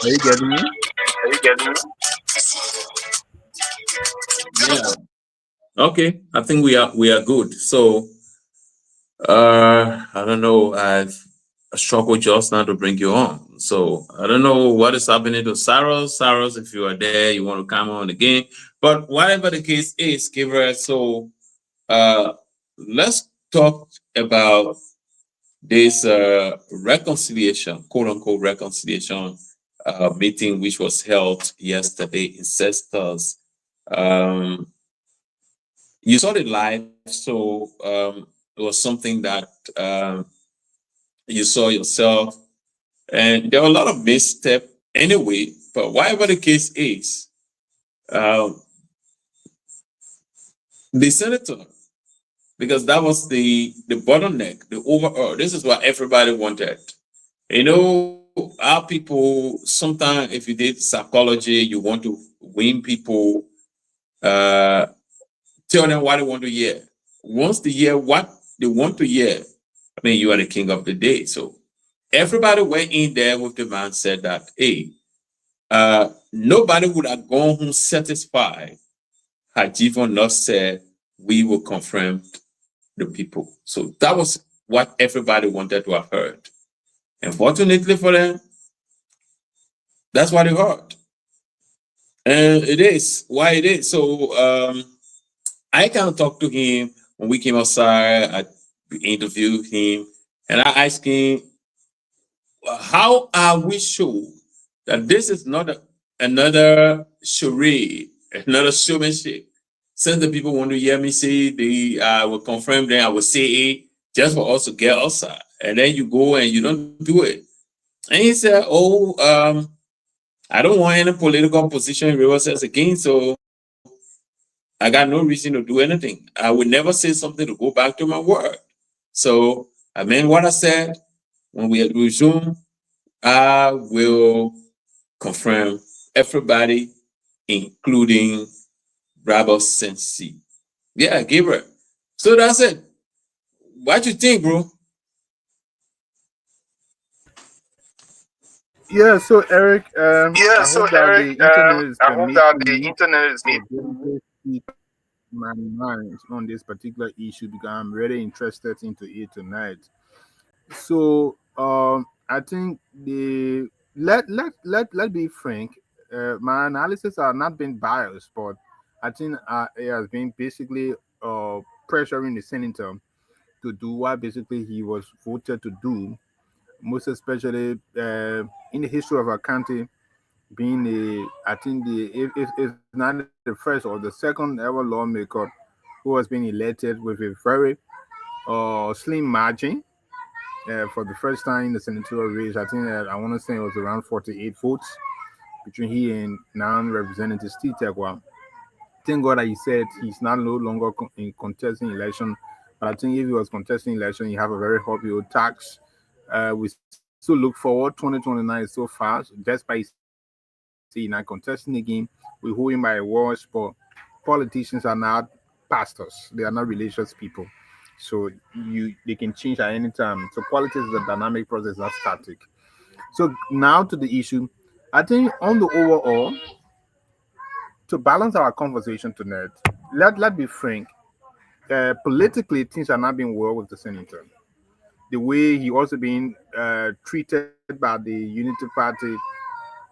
Are you getting me? Yeah. Okay, I think we are good. So I don't know. I've struggled just now to bring you on. So I don't know what is happening to Saros. Saros, if you are there, you want to come on again. But whatever the case is, Gabriel, so let's talk about this reconciliation, quote unquote reconciliation meeting, which was held yesterday in Cestus. You saw it live, so it was something that you saw yourself, and there were a lot of missteps anyway. But whatever the case is, the senator, because that was the bottleneck, the overall. This is what everybody wanted. You know, our people, sometimes if you did psychology, you want to win people, tell them what they want to hear. Once they hear what they want to hear, I mean, you are the king of the day. So everybody went in there with the mindset that, hey, nobody would have gone home satisfied had Jivon not said, we will confront the people. So that was what everybody wanted to have heard. And fortunately for them, that's what they heard. And it is why it is. So I kind of talked to him when we came outside. I interviewed him and I asked him, how are we sure that this is not another charade, another showmanship? Since the people want to hear me say they will confirm, then I will say it just for us to get outside. And then you go and you don't do it. And he said, oh, I don't want any political position in River State again, so I got no reason to do anything. I would never say something to go back to my word. So I mean what I said. When we resume, I will confirm everybody, including Brabo Sensi. Yeah, Gabriel. So that's it. What you think, bro? Yeah, so Eric, Yeah, I so hope that the Eric, internet is I hope that the permitting me internet is to really speak my mind on this particular issue because I'm really interested into it tonight. So I think the let be frank. My analysis are not been biased, but I think it has been basically pressuring the senator to do what basically he was voted to do. Most especially in the history of our country, being I think if not the first or the second ever lawmaker who has been elected with a very slim margin for the first time in the senatorial race. I think I want to say it was around 48 votes between he and non-representative Steve Tegwa. Thank God that he said he's not no longer in contesting election. But I think if he was contesting election, you have a very happy old tax. We still look forward. 2029 is so fast. Despite see not contesting again, we hold him by a watch. But politicians are not pastors; they are not religious people. So they can change at any time. So politics is a dynamic process, not static. So now to the issue, I think on the overall, to balance our conversation tonight, let be frank. Politically, things are not being well with the senator. The way he also being treated by the Unity Party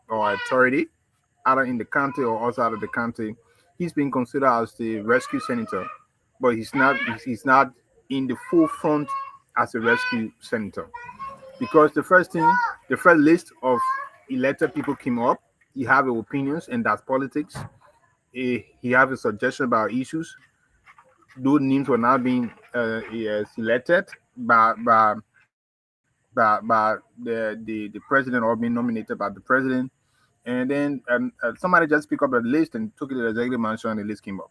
or authority, either in the country or outside of the country, he's being considered as the rescue senator, but he's not. He's not in the forefront as a rescue senator because the first list of elected people came up. He have opinions, and that's politics. He have a suggestion about issues. Those names were not being selected by the president or being nominated by the president. And then somebody just picked up a list and took it to the executive mansion, and the list came up.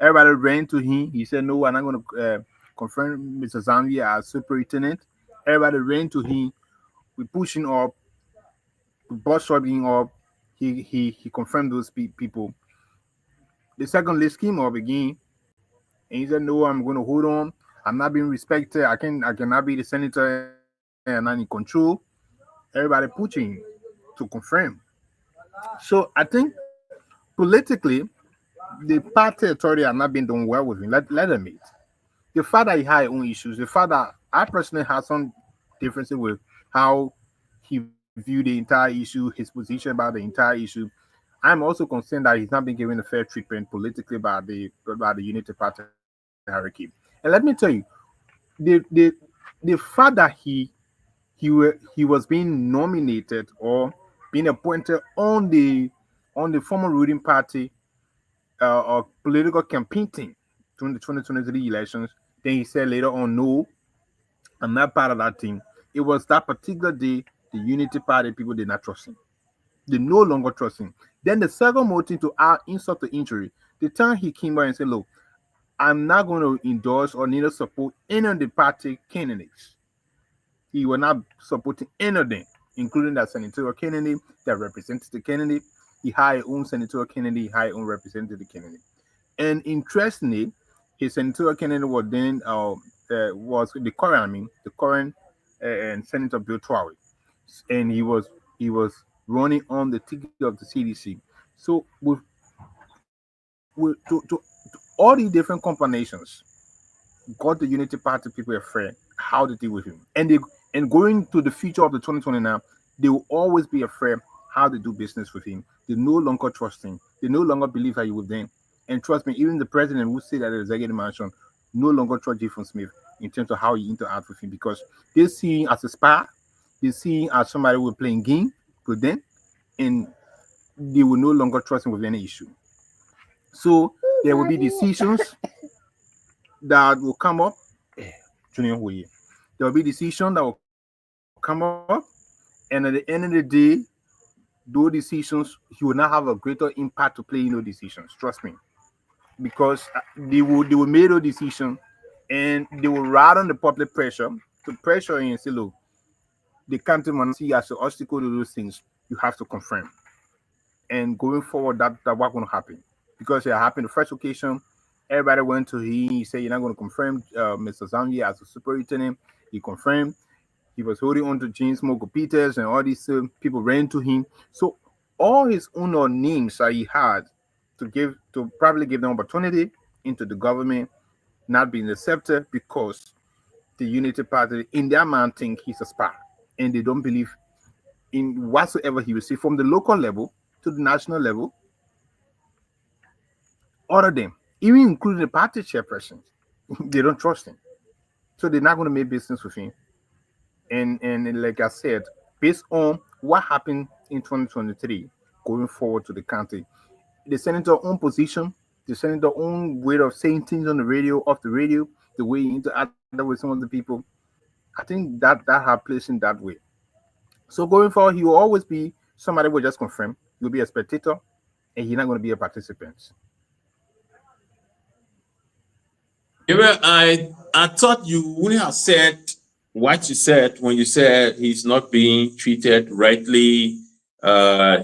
Everybody ran to him. He said, "No, I'm not going to confirm Mr. Zambia as superintendent." Everybody ran to him. We pushing up, we bus being up. He confirmed those people. The second list came up again, and he said, "No, I'm going to hold on. I'm not being respected. I cannot be the senator and I'm in control." Everybody pushing to confirm. So I think politically, the party authority have not been doing well with him. Let them meet. The fact that he had his own issues, the fact that I personally had some differences with how he viewed the entire issue, his position about the entire issue. I'm also concerned that he's not been given a fair treatment politically by the Unity Party hierarchy. And let me tell you, the fact that he was being nominated or being appointed on the former ruling party or political campaign team during the 2023 elections. Then he said later on, "No, I'm not part of that team." It was that particular day the Unity Party people did not trust him. They no longer trust him. Then the second motive to add insult to injury, the time he came out and said, "Look, I'm not going to endorse or neither support any of the party candidates." He was not supporting any of them, including that senatorial candidate that represented the candidate. He had his own senatorial candidate, he had his own representative candidate. And interestingly, his senatorial candidate was then was the current and Senator Bill Trower, and he was running on the ticket of the CDC. So with to all the different combinations, got the Unity Party people afraid how to deal with him, and going to the future of the 2029, they will always be afraid how to do business with him. They no longer trust him. They no longer believe that he would then. And trust me, even the president who said at the executive mansion no longer trust Jason Smith in terms of how he interacts with him, because they see him as a spy, they see him as somebody who will playing game with them, and they will no longer trust him with any issue. So there will be decisions that will come up. There will be decisions that will come up, and at the end of the day, those decisions, he will not have a greater impact to play in those decisions. Trust me, because they will make those decisions, and they will ride on the public pressure to pressure you and say, look, the country must see as an obstacle to those things. You have to confirm, and going forward, that what's going to happen, because it happened the first occasion. Everybody went to him. He said, "You're not going to confirm Mr. Zambi as a superintendent." He confirmed. He was holding on to James Mogo Peters, and all these people ran to him. So all his own names that he had to probably give them opportunity into the government not being accepted, because the Unity Party in their mind think he's a spy, and they don't believe in whatsoever he will see from the local level to the national level. All of them, even including the party chairperson, they don't trust him. So they're not going to make business with him. And like I said, based on what happened in 2023, going forward to the country, the senator's own position, the senator's own way of saying things on the radio, off the radio, the way he interacted with some of the people, I think that has placed him that way. So going forward, he will always be somebody who will just confirm. He'll be a spectator, and he's not going to be a participant. I thought you wouldn't have said what you said when you said he's not being treated rightly.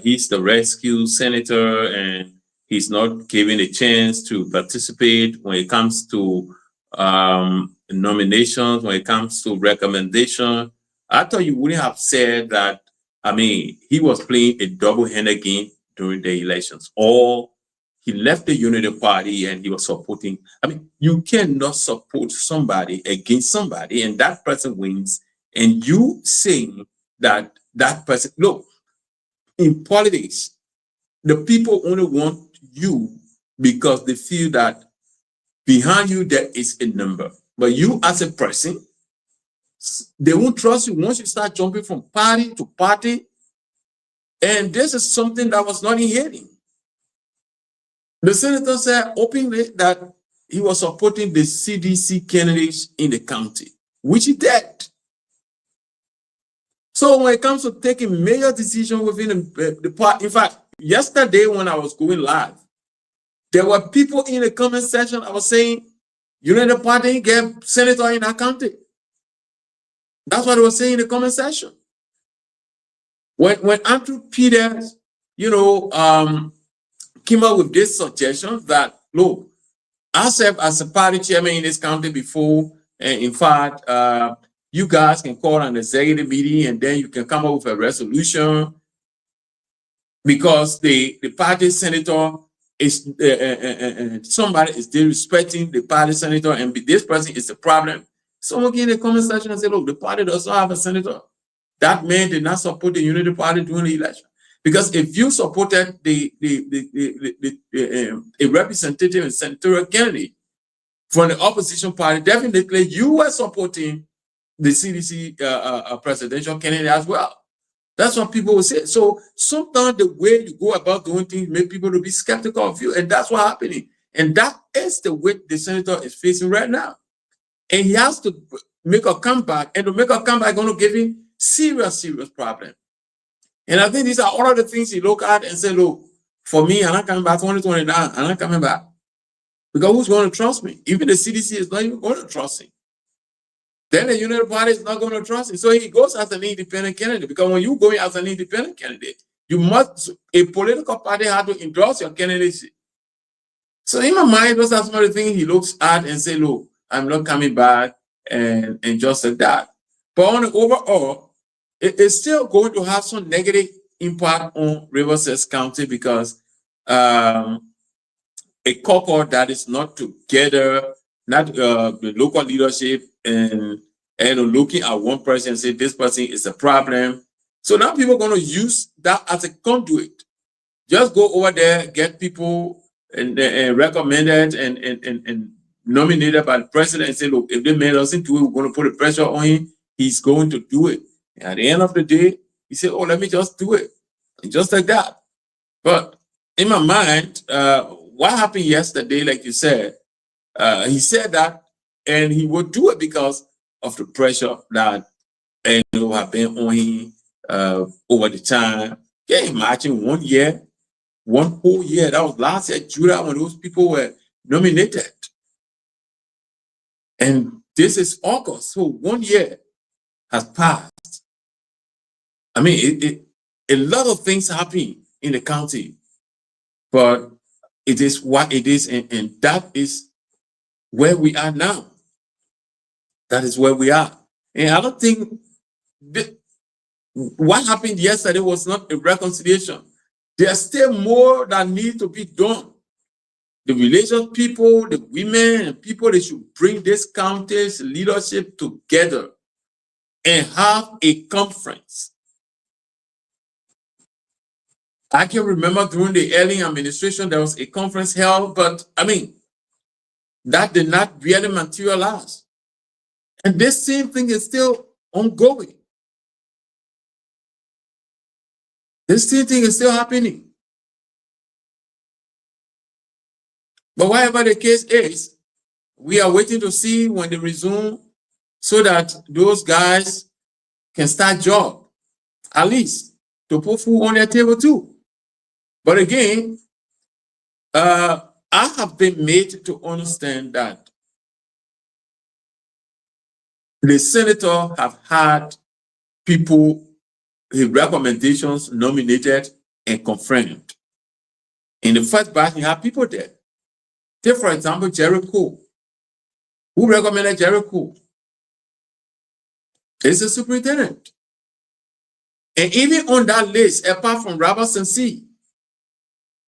He's the rescue senator, and he's not given a chance to participate when it comes to nominations, when it comes to recommendation. I thought you wouldn't have said that. I mean, he was playing a double-handed game during the elections, or he left the Unity Party and he was supporting. I mean, you cannot support somebody against somebody and that person wins, and you saying that that person, look, in politics, the people only want you because they feel that behind you there is a number. But you as a person, they won't trust you once you start jumping from party to party. And this is something that was not in hearing. The senator said openly that he was supporting the CDC candidates in the county, which he did. So when it comes to taking major decisions within the party, in fact, yesterday when I was going live, there were people in the comment section. I was saying, you know, the party get senator in our county. That's what I was saying in the comment section. When Andrew Peters, came up with this suggestion that, look, I served as a party chairman in this county before, and in fact, you guys can call an executive meeting and then you can come up with a resolution, because the party senator is somebody is disrespecting the party senator, and this person is the problem. Someone came in the comment section and said, look, the party does not have a senator. That man did not support the Unity Party during the election. Because if you supported a representative and senatorial candidate from the opposition party, definitely you were supporting the CDC presidential candidate as well. That's what people will say. So sometimes the way you go about doing things make people to be skeptical of you, and that's what's happening. And that is the way the senator is facing right now. And he has to make a comeback, and to make a comeback, going to give him serious problem. And I think these are all of the things he look at and say, look, for me, I'm not coming back 2029, I'm not coming back. Because who's going to trust me? Even the CDC is not even going to trust him. Then the Unity Party is not going to trust him. So he goes as an independent candidate. Because when you go as an independent candidate, a political party has to endorse your candidacy. So in my mind, those are some of the things he looks at and say, look, I'm not coming back. and just like that. But on the overall, it's still going to have some negative impact on Riverside County because a couple that is not together, not the local leadership and looking at one person and say this person is a problem. So now people are going to use that as a conduit. Just go over there, get people and recommended and nominated by the president and say, look, if the man doesn't do it, we're going to put a pressure on him. He's going to do it. And at the end of the day, he said, oh, let me just do it. And just like that. But in my mind, what happened yesterday, like you said, he said that and he would do it because of the pressure that have been on him over the time. Can you imagine 1 year, one whole year? That was last year, July, when those people were nominated. And this is August, so 1 year has passed. I mean, a lot of things happen in the county, but it is what it is, and that is where we are now. That is where we are. And I don't think what happened yesterday was not a reconciliation. There's still more that needs to be done. The religious people, the women, and people, they should bring this county's leadership together and have a conference. I can remember during the early administration, there was a conference held, but I mean, that did not really materialize. And this same thing is still ongoing. This same thing is still happening. But whatever the case is, we are waiting to see when they resume so that those guys can start job, at least to put food on their table too. But again, I have been made to understand that the senator have had people, his recommendations nominated and confirmed. In the first batch, he had people there. Take, for example, Jerry Cole. Who recommended Jerry Cole? It's a superintendent. And even on that list, apart from Robert Sensi,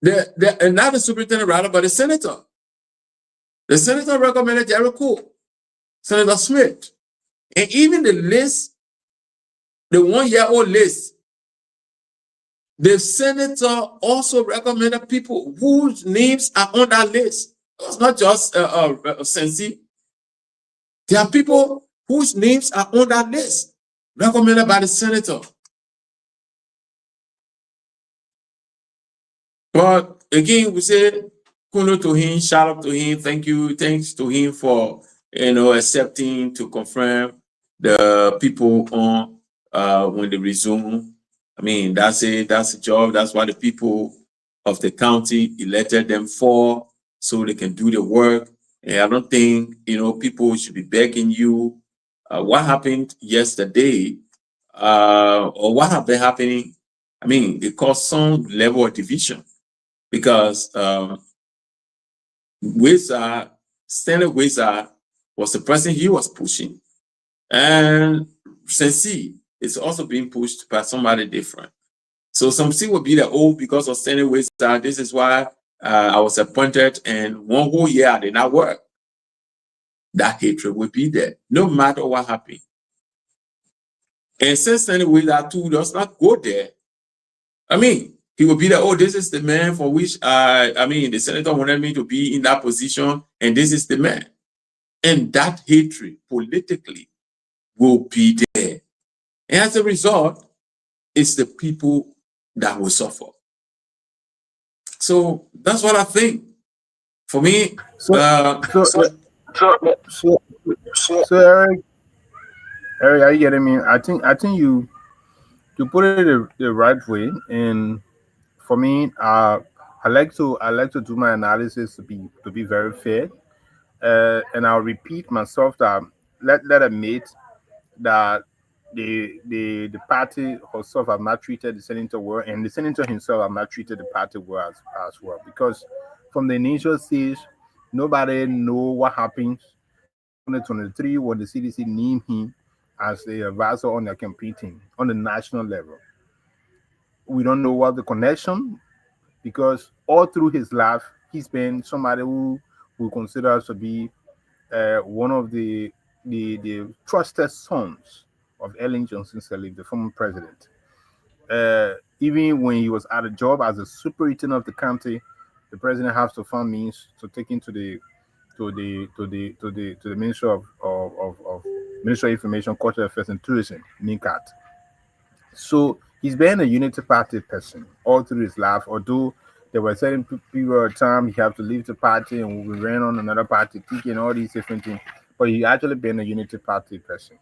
not the superintendent, rather, but the senator. The senator recommended Jerry Cole, Senator Smith. And even the list, the 1-year-old list, the senator also recommended people whose names are on that list. It's not just Sensi. There are people whose names are on that list, recommended by the senator. But again, we say, kuno to him, shout out to him, thank you, thanks to him for accepting to confirm the people on when they resume. I mean, that's it, that's a job, that's what the people of the county elected them for, so they can do the work. And I don't think people should be begging you. What happened yesterday, or what have been happening, I mean, it caused some level of division because Stanley Wizard was the person he was pushing. And Sensi is also being pushed by somebody different. So some see will be that, oh, because of Stanley Wizard, this is why I was appointed, and 1 whole year I did not work. That hatred will be there, no matter what happened. And since Stanley Wizard too does not go there, I mean, he will be like, oh, this is the man for which the senator wanted me to be in that position, and this is the man. And that hatred politically will be there. And as a result, it's the people that will suffer. So that's what I think. For me, So Eric, are you getting me? I think you put it the right way, and for me, I like to do my analysis to be very fair, and I'll repeat myself that let admit that the party herself have not treated the senator well, and the senator himself have not treated the party well as well, because from the initial stage, nobody know what happens 2023 when the CDC named him as the advisor on their campaign team on the national level. We don't know what the connection, because all through his life, he's been somebody who we consider to be one of the trusted sons of Ellen Johnson Sirleaf, the former president. Even when he was at a job as a superintendent of the county, the president has to find means to take him to the Ministry of Ministry of Information, Cultural Affairs and Tourism, NICAT. So he's been a unity party person all through his life, although there were certain period of time he had to leave the party and we ran on another party, thinking all these different things. But he actually been a unity party person.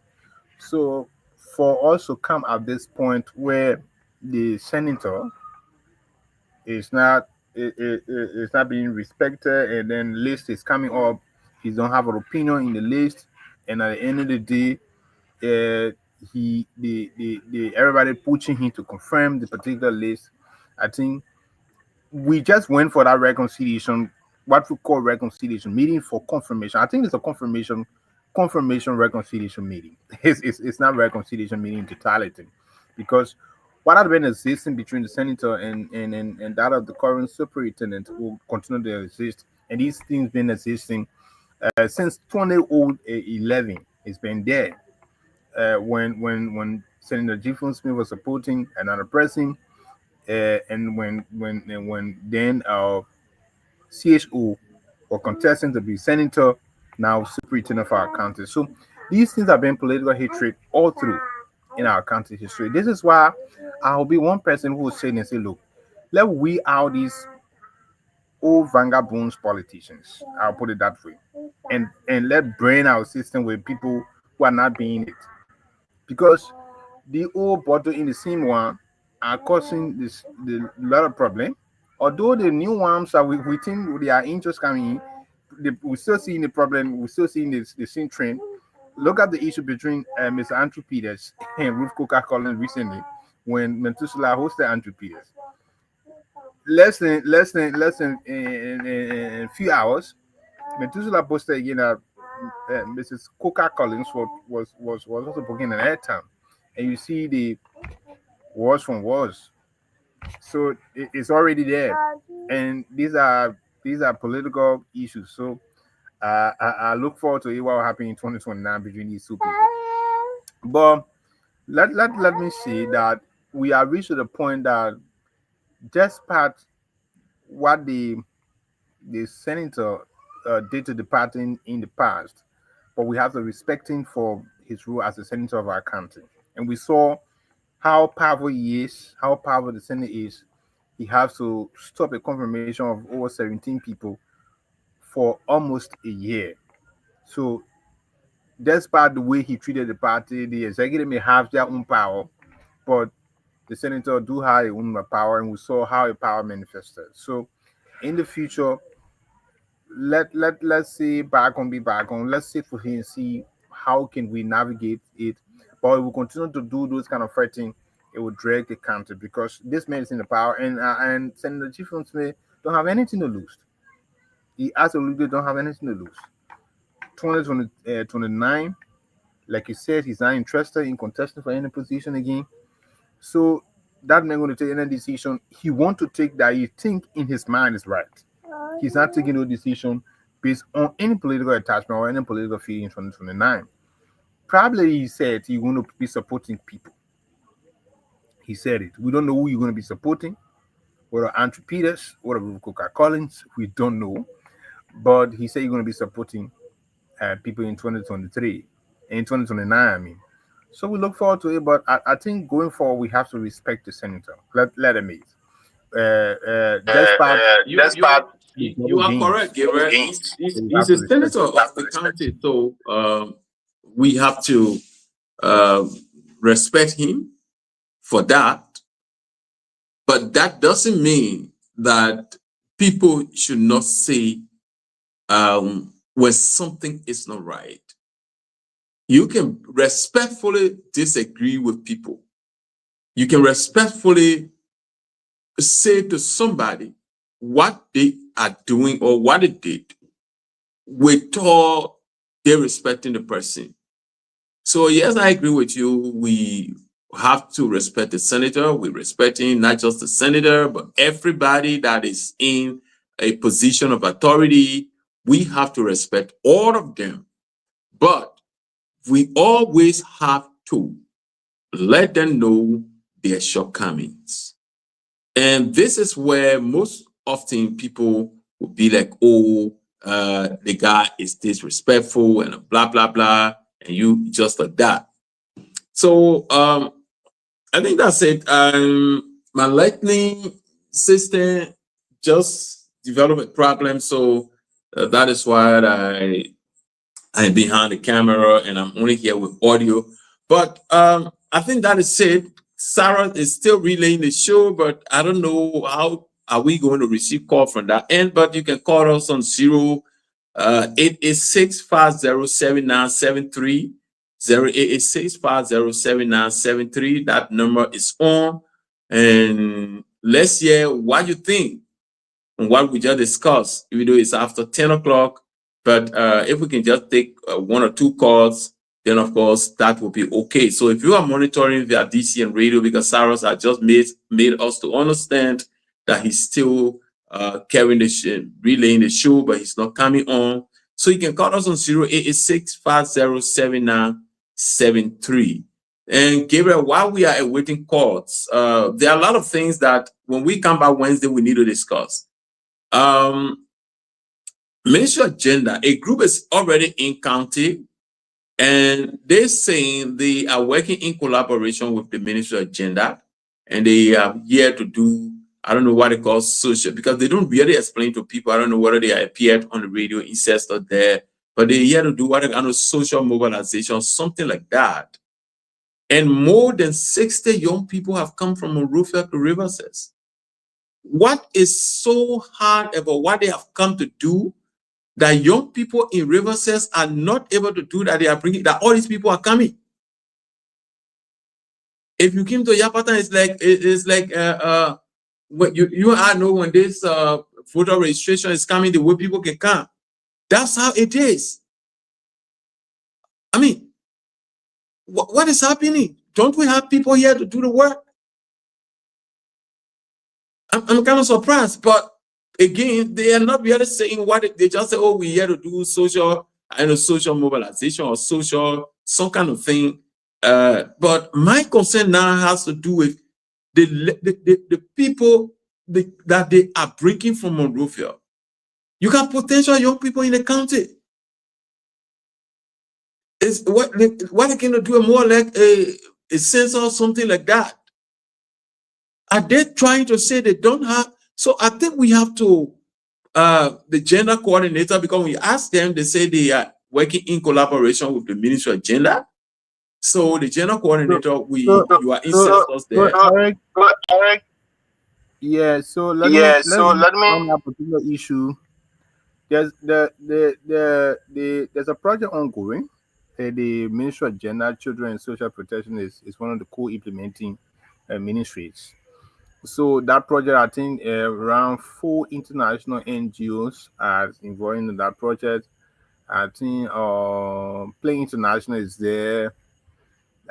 So for us to come at this point where the senator is not it's not being respected, and then list is coming up, he don't have an opinion in the list, and at the end of the day, everybody pushing him to confirm the particular list. I think we just went for that reconciliation, what we call reconciliation meeting for confirmation. I think it's a confirmation reconciliation meeting. It's not reconciliation meeting in totality, because what had been existing between the senator and that of the current superintendent will continue to exist, and these things been existing since 2011. It's been there. When Senator Jefferson Smith was supporting another person, and when then CHO or contesting to be senator, now superintendent of our county. So these things have been political hatred all through in our county history. This is why I'll be one person who will say and say, look, let we out these old vagabonds politicians. I'll put it that way. And let brain our system with people who are not being it. Because the old bottle in the same one are causing the lot of problem. Although the new ones are we think their interest coming in, we're still seeing the problem, we're still seeing the same trend. Look at the issue between Mr. Andrew Peters and Ruth Coca-Cola recently when Methuselah hosted Andrew Peters. Less than in a few hours, Methuselah posted again that Mrs. Coca-Cola was also booking an airtime, and you see the words from words. So it's already there, and these are political issues. So I look forward to it what will happen in 2029 between these two people. But let me say that we have reached to the point that despite what the senator did to the party in the past, but we have to respect him for his role as the senator of our country. And we saw how powerful he is, how powerful the Senate is. He has to stop a confirmation of over 17 people for almost a year. So despite the way he treated the party, the executive may have their own power, but the senator do have their own power, and we saw how the power manifested. So in the future, let's see back on. Let's sit for him and see how can we navigate it. But if we continue to do those kind of fighting, it will drag the country, because this man is in the power, and Senator Jefferson Smith don't have anything to lose. He absolutely don't have anything to lose. 2029, like he said, he's not interested in contesting for any position again. So that man going to take any decision he want to take that he think in his mind is right. He's not taking no decision based on any political attachment or any political feeling in 2029. Probably he said he's going to be supporting people. He said it. We don't know who you're going to be supporting, whether Andrew Peters, whether Coca Collins, we don't know. But he said he's going to be supporting people in 2023, in 2029, I mean. So we look forward to it, but I think going forward, we have to respect the senator. Let him eat. You are correct, Gabriel. He's a senator of the county, so we have to respect him for that. But that doesn't mean that people should not say when something is not right. You can respectfully disagree with people. You can respectfully say to somebody what they are doing or what they did without they're respecting the person. So yes, I agree with you. We have to respect the senator. We're respecting not just the senator, but everybody that is in a position of authority. We have to respect all of them. But we always have to let them know their shortcomings. And this is where most often people will be like, oh, the guy is disrespectful and blah, blah, blah. And you just like that. So I think that's it. My lightning system just developed a problem. So that is why I'm behind the camera and I'm only here with audio. But I think that is it. Sarah is still relaying the show, but I don't know how are we going to receive call from that end. But you can call us on 0886-507973, 0886-507973. That number is on. And let's hear what you think and what we just discussed, even though it's after 10 o'clock. But if we can just take one or two calls, then of course that will be okay. So if you are monitoring via DCN radio, because Cyrus has just made us to understand that he's still carrying the relaying the show, but he's not coming on. So you can call us on 0886-507973. And Gabriel, while we are awaiting calls, there are a lot of things that when we come back Wednesday, we need to discuss. Ministry of Gender, a group is already in county, and they're saying they are working in collaboration with the Ministry of Gender, and they are here to do, I don't know what they call social, because they don't really explain to people. I don't know whether they appeared on the radio, incest or there, but they're here to do what kind of social mobilization, something like that. And more than 60 young people have come from Monrovia to Riverside. What is so hard about what they have come to do that young people in Riverside are not able to do that? They are bringing that all these people are coming. If you came to Yapata, it's like when you I know when this voter registration is coming, the way people can come. That's how it is. I mean, what is happening? Don't we have people here to do the work? I'm kind of surprised, but again, they are not really saying what they just say. Oh, we're here to do social, social mobilization or social some kind of thing. But my concern now has to do with the people that they are bringing from Monrovia. You got potential young people in the county. Is what they can do more like a census or something like that. Are they trying to say they don't have? So I think we have to, the gender coordinator, because when you ask them, they say they are working in collaboration with the Ministry of Gender. So the gender coordinator, you are incensed there. Yeah, so let me on that particular issue. There's there's a project ongoing. The Ministry of Gender, Children and Social Protection is one of the co-implementing ministries. So that project, I think around 4 international NGOs are involved in that project. I think Play International is there.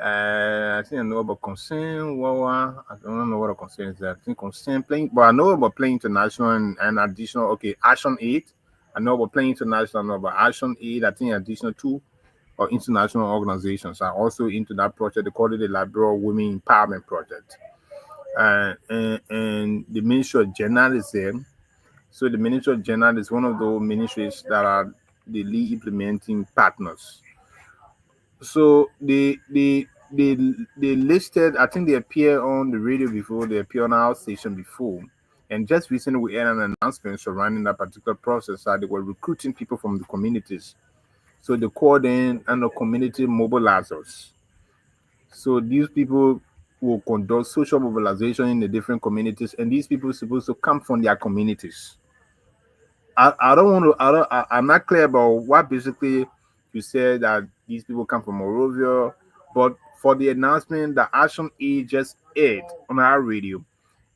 I think I know about Concern Wawa. I don't know what a Concern is there. I think Concern Playing, but I know about Play International and additional. Okay, Action Aid. I know about Play International. I know about Action Aid. I think additional 2 or international organizations are also into that project. They call it the Liberal Women Empowerment Project. And the Ministry of Gender is there. So the Ministry of Gender is one of those ministries that are the lead implementing partners. So they listed, I think they appeared on the radio before, they appeared on our station before. And just recently we had an announcement surrounding that particular process that they were recruiting people from the communities. So they called in and the community mobilizers. So these people will conduct social mobilization in the different communities, and these people are supposed to come from their communities. I'm not clear about what basically you said that these people come from Monrovia, but for the announcement that Action Aid just aired on our radio,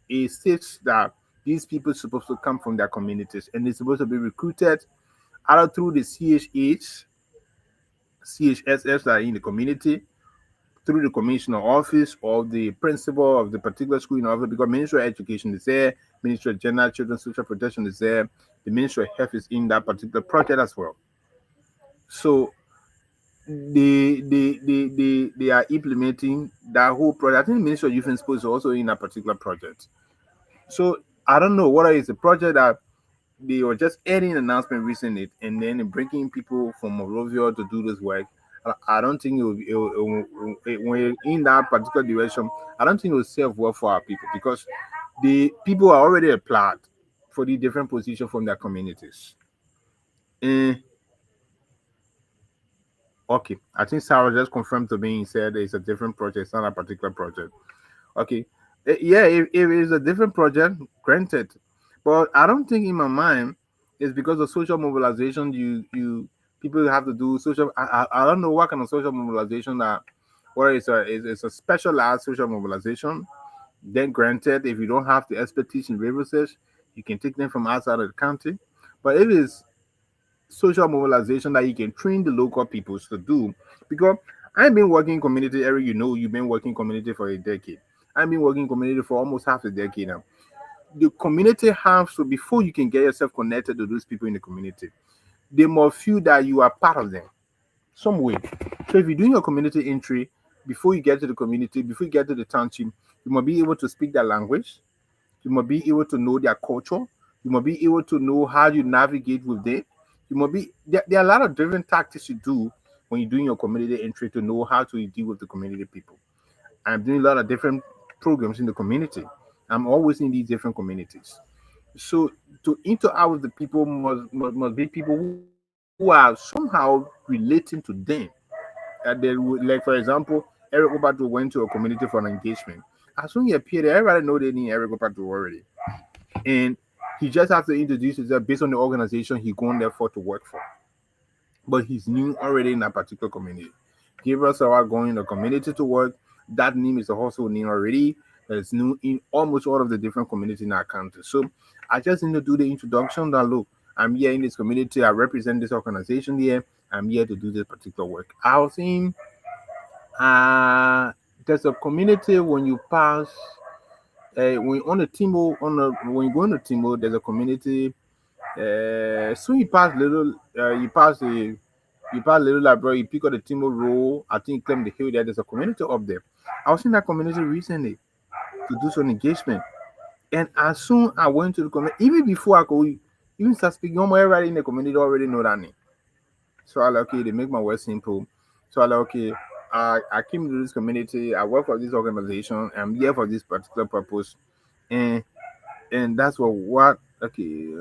it states that these people are supposed to come from their communities and they're supposed to be recruited either through the CHH CHSS that are in the community through the commissioner office or the principal of the particular school in office, because Ministry of Education is there, Ministry of Gender, Children, Social Protection is there, the Ministry of Health is in that particular project as well. So they are implementing that whole project. I think the Ministry of Youth and Sports is also in that particular project. So I don't know whether it's a project that they were just adding an announcement recently and then bringing people from Monrovia to do this work. I don't think when we're in that particular direction, I don't think it will serve well for our people, because the people are already applied for the different positions from their communities. Okay, I think Sarah just confirmed to me and said it's a different project, it's not a particular project. Okay, yeah, if it is a different project, granted, but I don't think in my mind it's because of social mobilization. You people have to do social. I don't know what kind of social mobilization that, whether it's a specialized social mobilization. Then granted, if you don't have the expertise in research, you can take them from outside of the country. But if it's social mobilization that you can train the local peoples to do, because I've been working community, Eric, you've been working community for a decade. I've been working community for almost half a decade now. The community has to, before you can get yourself connected to those people in the community, they must feel that you are part of them some way. So if you're doing your community entry, before you get to the community, before you get to the township, you must be able to speak their language. You must be able to know their culture. You must be able to know how you navigate with them. You must be there are a lot of different tactics you do when you're doing your community entry to know how to deal with the community people. I'm doing a lot of different programs in the community. I'm always in these different communities. So to interact with the people must be people who are somehow relating to them. They would, like for example, Eric Obato went to a community for an engagement. As soon as he appeared, everybody know they need Eric Obato already. And he just has to introduce himself based on the organization he's going there for to work for. But he's new already in that particular community. Gabriel Sawa going in the community to work. That name is also name already. That is new in almost all of the different communities in our country. So I just need to do the introduction that look, I'm here in this community. I represent this organization here. I'm here to do this particular work. I was saying there's a community when you pass when on the Timbo when you go on the Timbo, there's a community. So you pass little library, you pick up the Timbo Road, I think climb the hill there. There's a community up there. I was in that community recently to do some engagement. And as soon I went to the community, even before I could even start speaking, everybody in the community already know that name. So I like, okay, they make my work simple. So I like, okay, I came to this community, I work for this organization, I'm here for this particular purpose. And that's what okay.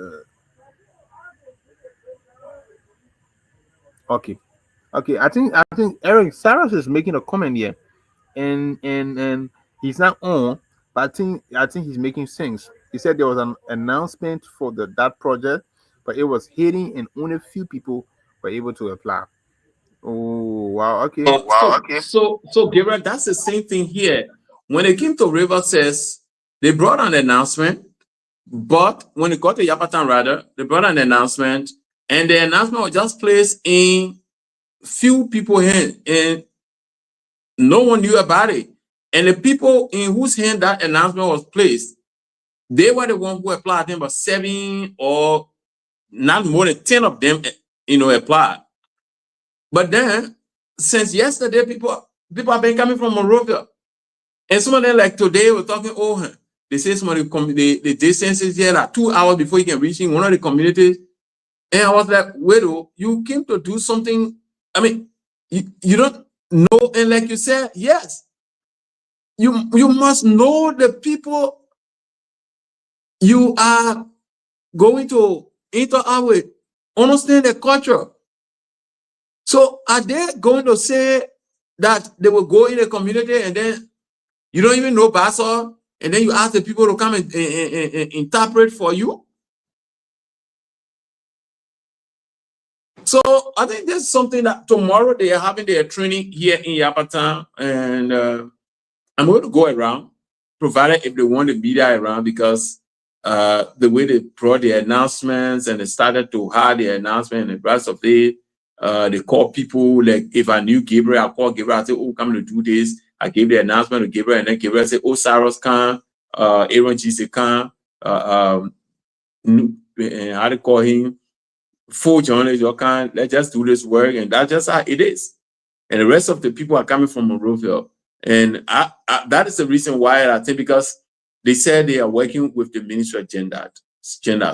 Okay. I think Eric Saras is making a comment here. And he's not on, but I think he's making sense. He said there was an announcement for that project, but it was hidden and only a few people were able to apply. Oh wow, okay. So Gabriel, that's the same thing here. When it came to River Says, they brought an announcement, but when it got to Yapatan rather, they brought an announcement, and the announcement was just placed in few people hand, and no one knew about it. And the people in whose hand that announcement was placed, they were the ones who applied. I think about 7 or not more than 10 of them, applied. But then, since yesterday, people have been coming from Monrovia. And some of them, like today, we're talking, they say some of the distances here are 2 hours before you can reach in one of the communities. And I was like, wait, you came to do something. I mean, you don't know. And like you said, yes, you must know the people you are going to interact with, understand the culture. So are they going to say that they will go in the community and then you don't even know Bassa, and then you ask the people to come and interpret for you? So I think there's something that tomorrow they are having their training here in Yapatan, and I'm going to go around, provided if they want the media around, because the way they brought the announcements and they started to have the announcement and the rest of it, They call people, like if I knew Gabriel, I call Gabriel, I say, oh, come to do this. I gave the announcement to Gabriel, and then Gabriel said, oh, Cyrus Khan, Aaron G.C. Khan, how to call him, full journalist, you can, let's just do this work. And that's just how it is. And the rest of the people are coming from Monrovia. And that is the reason why I think, because they said they are working with the Ministry of Gender.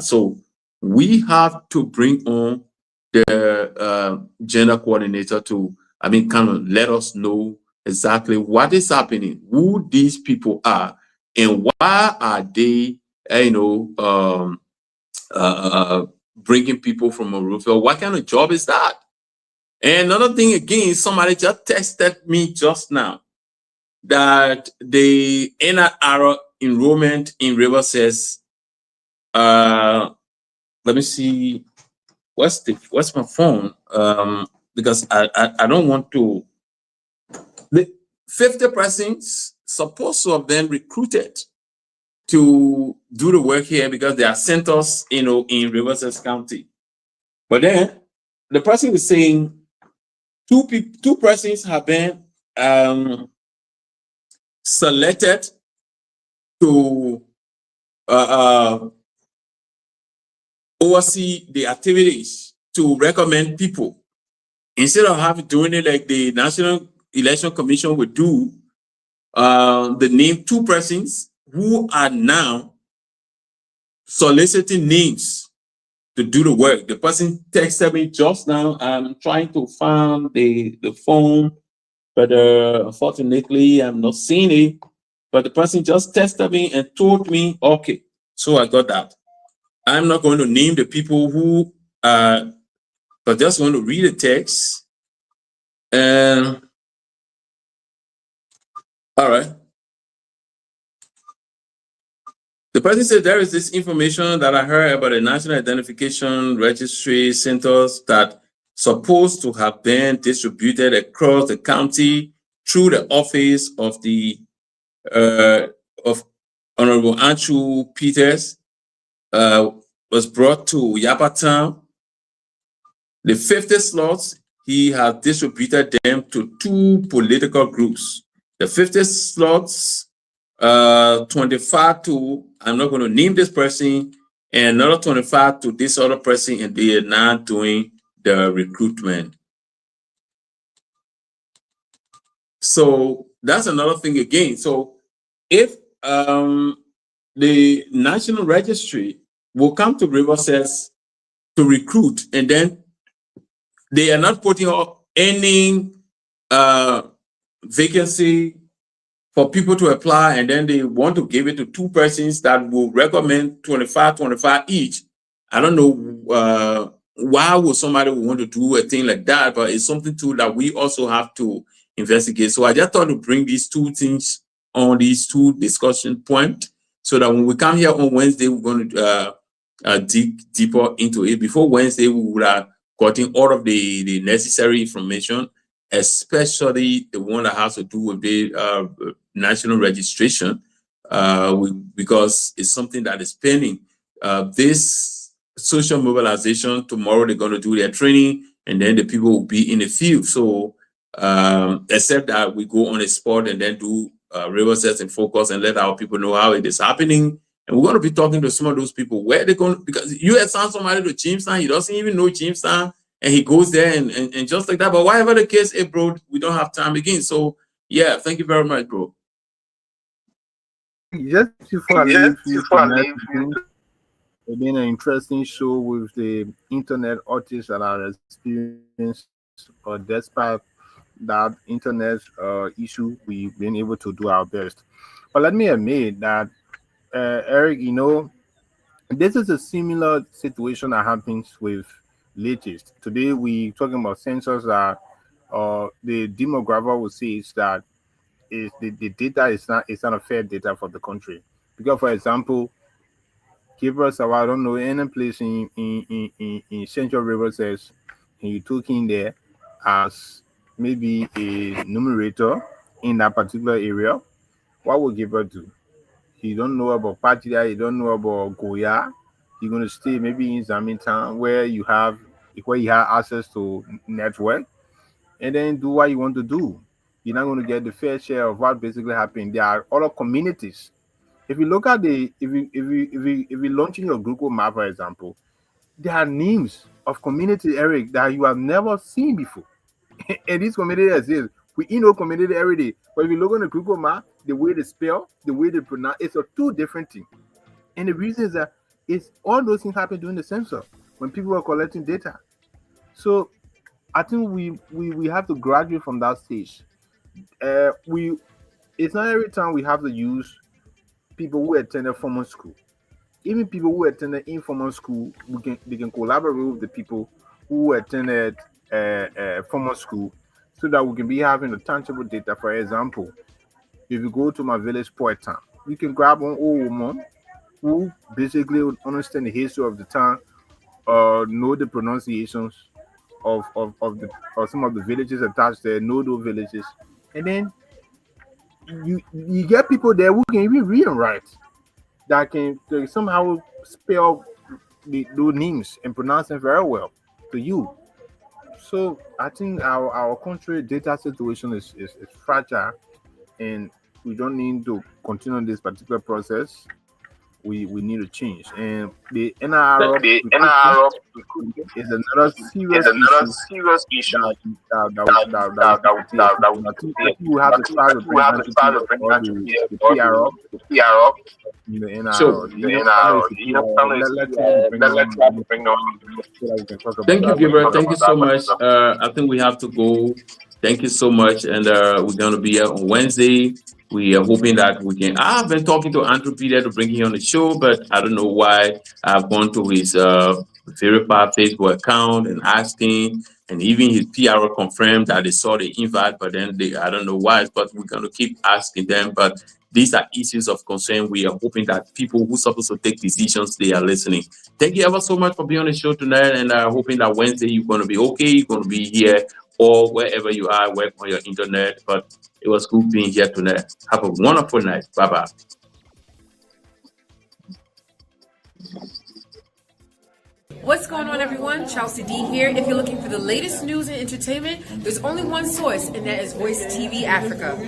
So we have to bring on the gender coordinator to, kind of let us know exactly what is happening, who these people are, and why are they, bringing people from Monrovia. What kind of job is that? And another thing, again, somebody just texted me just now that the NRR enrollment in River says, let me see, what's my phone? Because I don't want to. The 50 persons supposed to have been recruited to do the work here because they are centers, in Riverside County. But then the person is saying two persons have been selected to oversee the activities, to recommend people. Instead of doing it like the National Election Commission would do, they name two persons who are now soliciting names to do the work. The person texted me just now. I'm trying to find the phone, but unfortunately, I'm not seeing it. But the person just texted me and told me, okay, so I got that. I'm not going to name the people who, but just going to read the text. All right. The person said there is this information that I heard about the National Identification Registry centers that supposed to have been distributed across the county through the office of the of Honorable Andrew Peters, was brought to Yapatown. The 50 slots, he has distributed them to two political groups. The 50 slots, 25 to, I'm not going to name this person, and another 25 to this other person, and they are now doing the recruitment. So that's another thing again. So if the National Registry will come to Riverside to recruit, and then they are not putting up any vacancy for people to apply, and then they want to give it to two persons that will recommend 25 each. I don't know why would somebody want to do a thing like that, but it's something too that we also have to investigate. So I just thought to bring these two things on, these two discussion points, so that when we come here on Wednesday, we're going to dig deeper into it. Before Wednesday, we would have gotten all of the necessary information, especially the one that has to do with the national registration, because it's something that is pending. This social mobilization, tomorrow they're going to do their training, and then the people will be in the field. So except that we go on the spot and then do Riverside and focus and let our people know how it is happening. And we're going to be talking to some of those people, where they're going, because you assign somebody to Jamestown, he doesn't even know Jamestown, and he goes there and just like that. But whatever the case is, bro, we don't have time again. So yeah, thank you very much, bro. Just before I leave you, it's been an interesting show with the internet artists that are experienced, or despite that internet issue, we've been able to do our best. But let me admit that, Eric, this is a similar situation that happens with latest. Today we talking about census that the demographer will say is that is the data is not a fair data for the country. Because, for example, give us I don't know any place in Central Riverside, and you took in there as maybe a numerator in that particular area, what will Gabriel do? He don't know about Patria, he don't know about Goya. You're going to stay maybe in Zamintown, where you have where you have access to network, and then do what you want to do. You're not going to get the fair share of what basically happened. There are other communities. If you look at if you launching your Google map, for example, there are names of community, Eric, that you have never seen before. And this community exists. We know community every day. But if you look on the Google map, the way they spell, the way they pronounce, it's a two different things. And the reason is that it's all those things happen during the census when people are collecting data. So I think we have to graduate from that stage. It's not every time we have to use people who attended formal school. Even people who attended informal school, they can collaborate with the people who attended formal school, so that we can be having the tangible data. For example, if you go to my village poet town, you can grab one old woman who basically would understand the history of the town, know the pronunciations of some of the villages attached there, know those villages, and then you get people there who can even read and write, that can somehow spell those names and pronounce them very well to you. So I think our country data situation is fragile, and we don't need to continue this particular process. We need to change. And the NRO is another serious issue that we have to start to bring the PRO. The NRO. Thank you, Gabriel. Thank you so much. I think we have to go. Thank you so much. And we're going to be here on Wednesday. We are hoping that we can. I've been talking to Andrew Peter to bring him on the show, but I don't know why. I've gone to his verified Facebook account and asking, and even his PRO confirmed that they saw the invite, but then I don't know why, but we're going to keep asking them. But these are issues of concern. We are hoping that people who are supposed to take decisions, they are listening. Thank you ever so much for being on the show tonight, and hoping that Wednesday you're going to be okay. You're going to be here or wherever you are, work on your internet. But it was cool being here tonight. Have a wonderful night. Bye-bye. What's going on, everyone? Chelsea D here. If you're looking for the latest news and entertainment, there's only one source, and that is Voice TV Africa.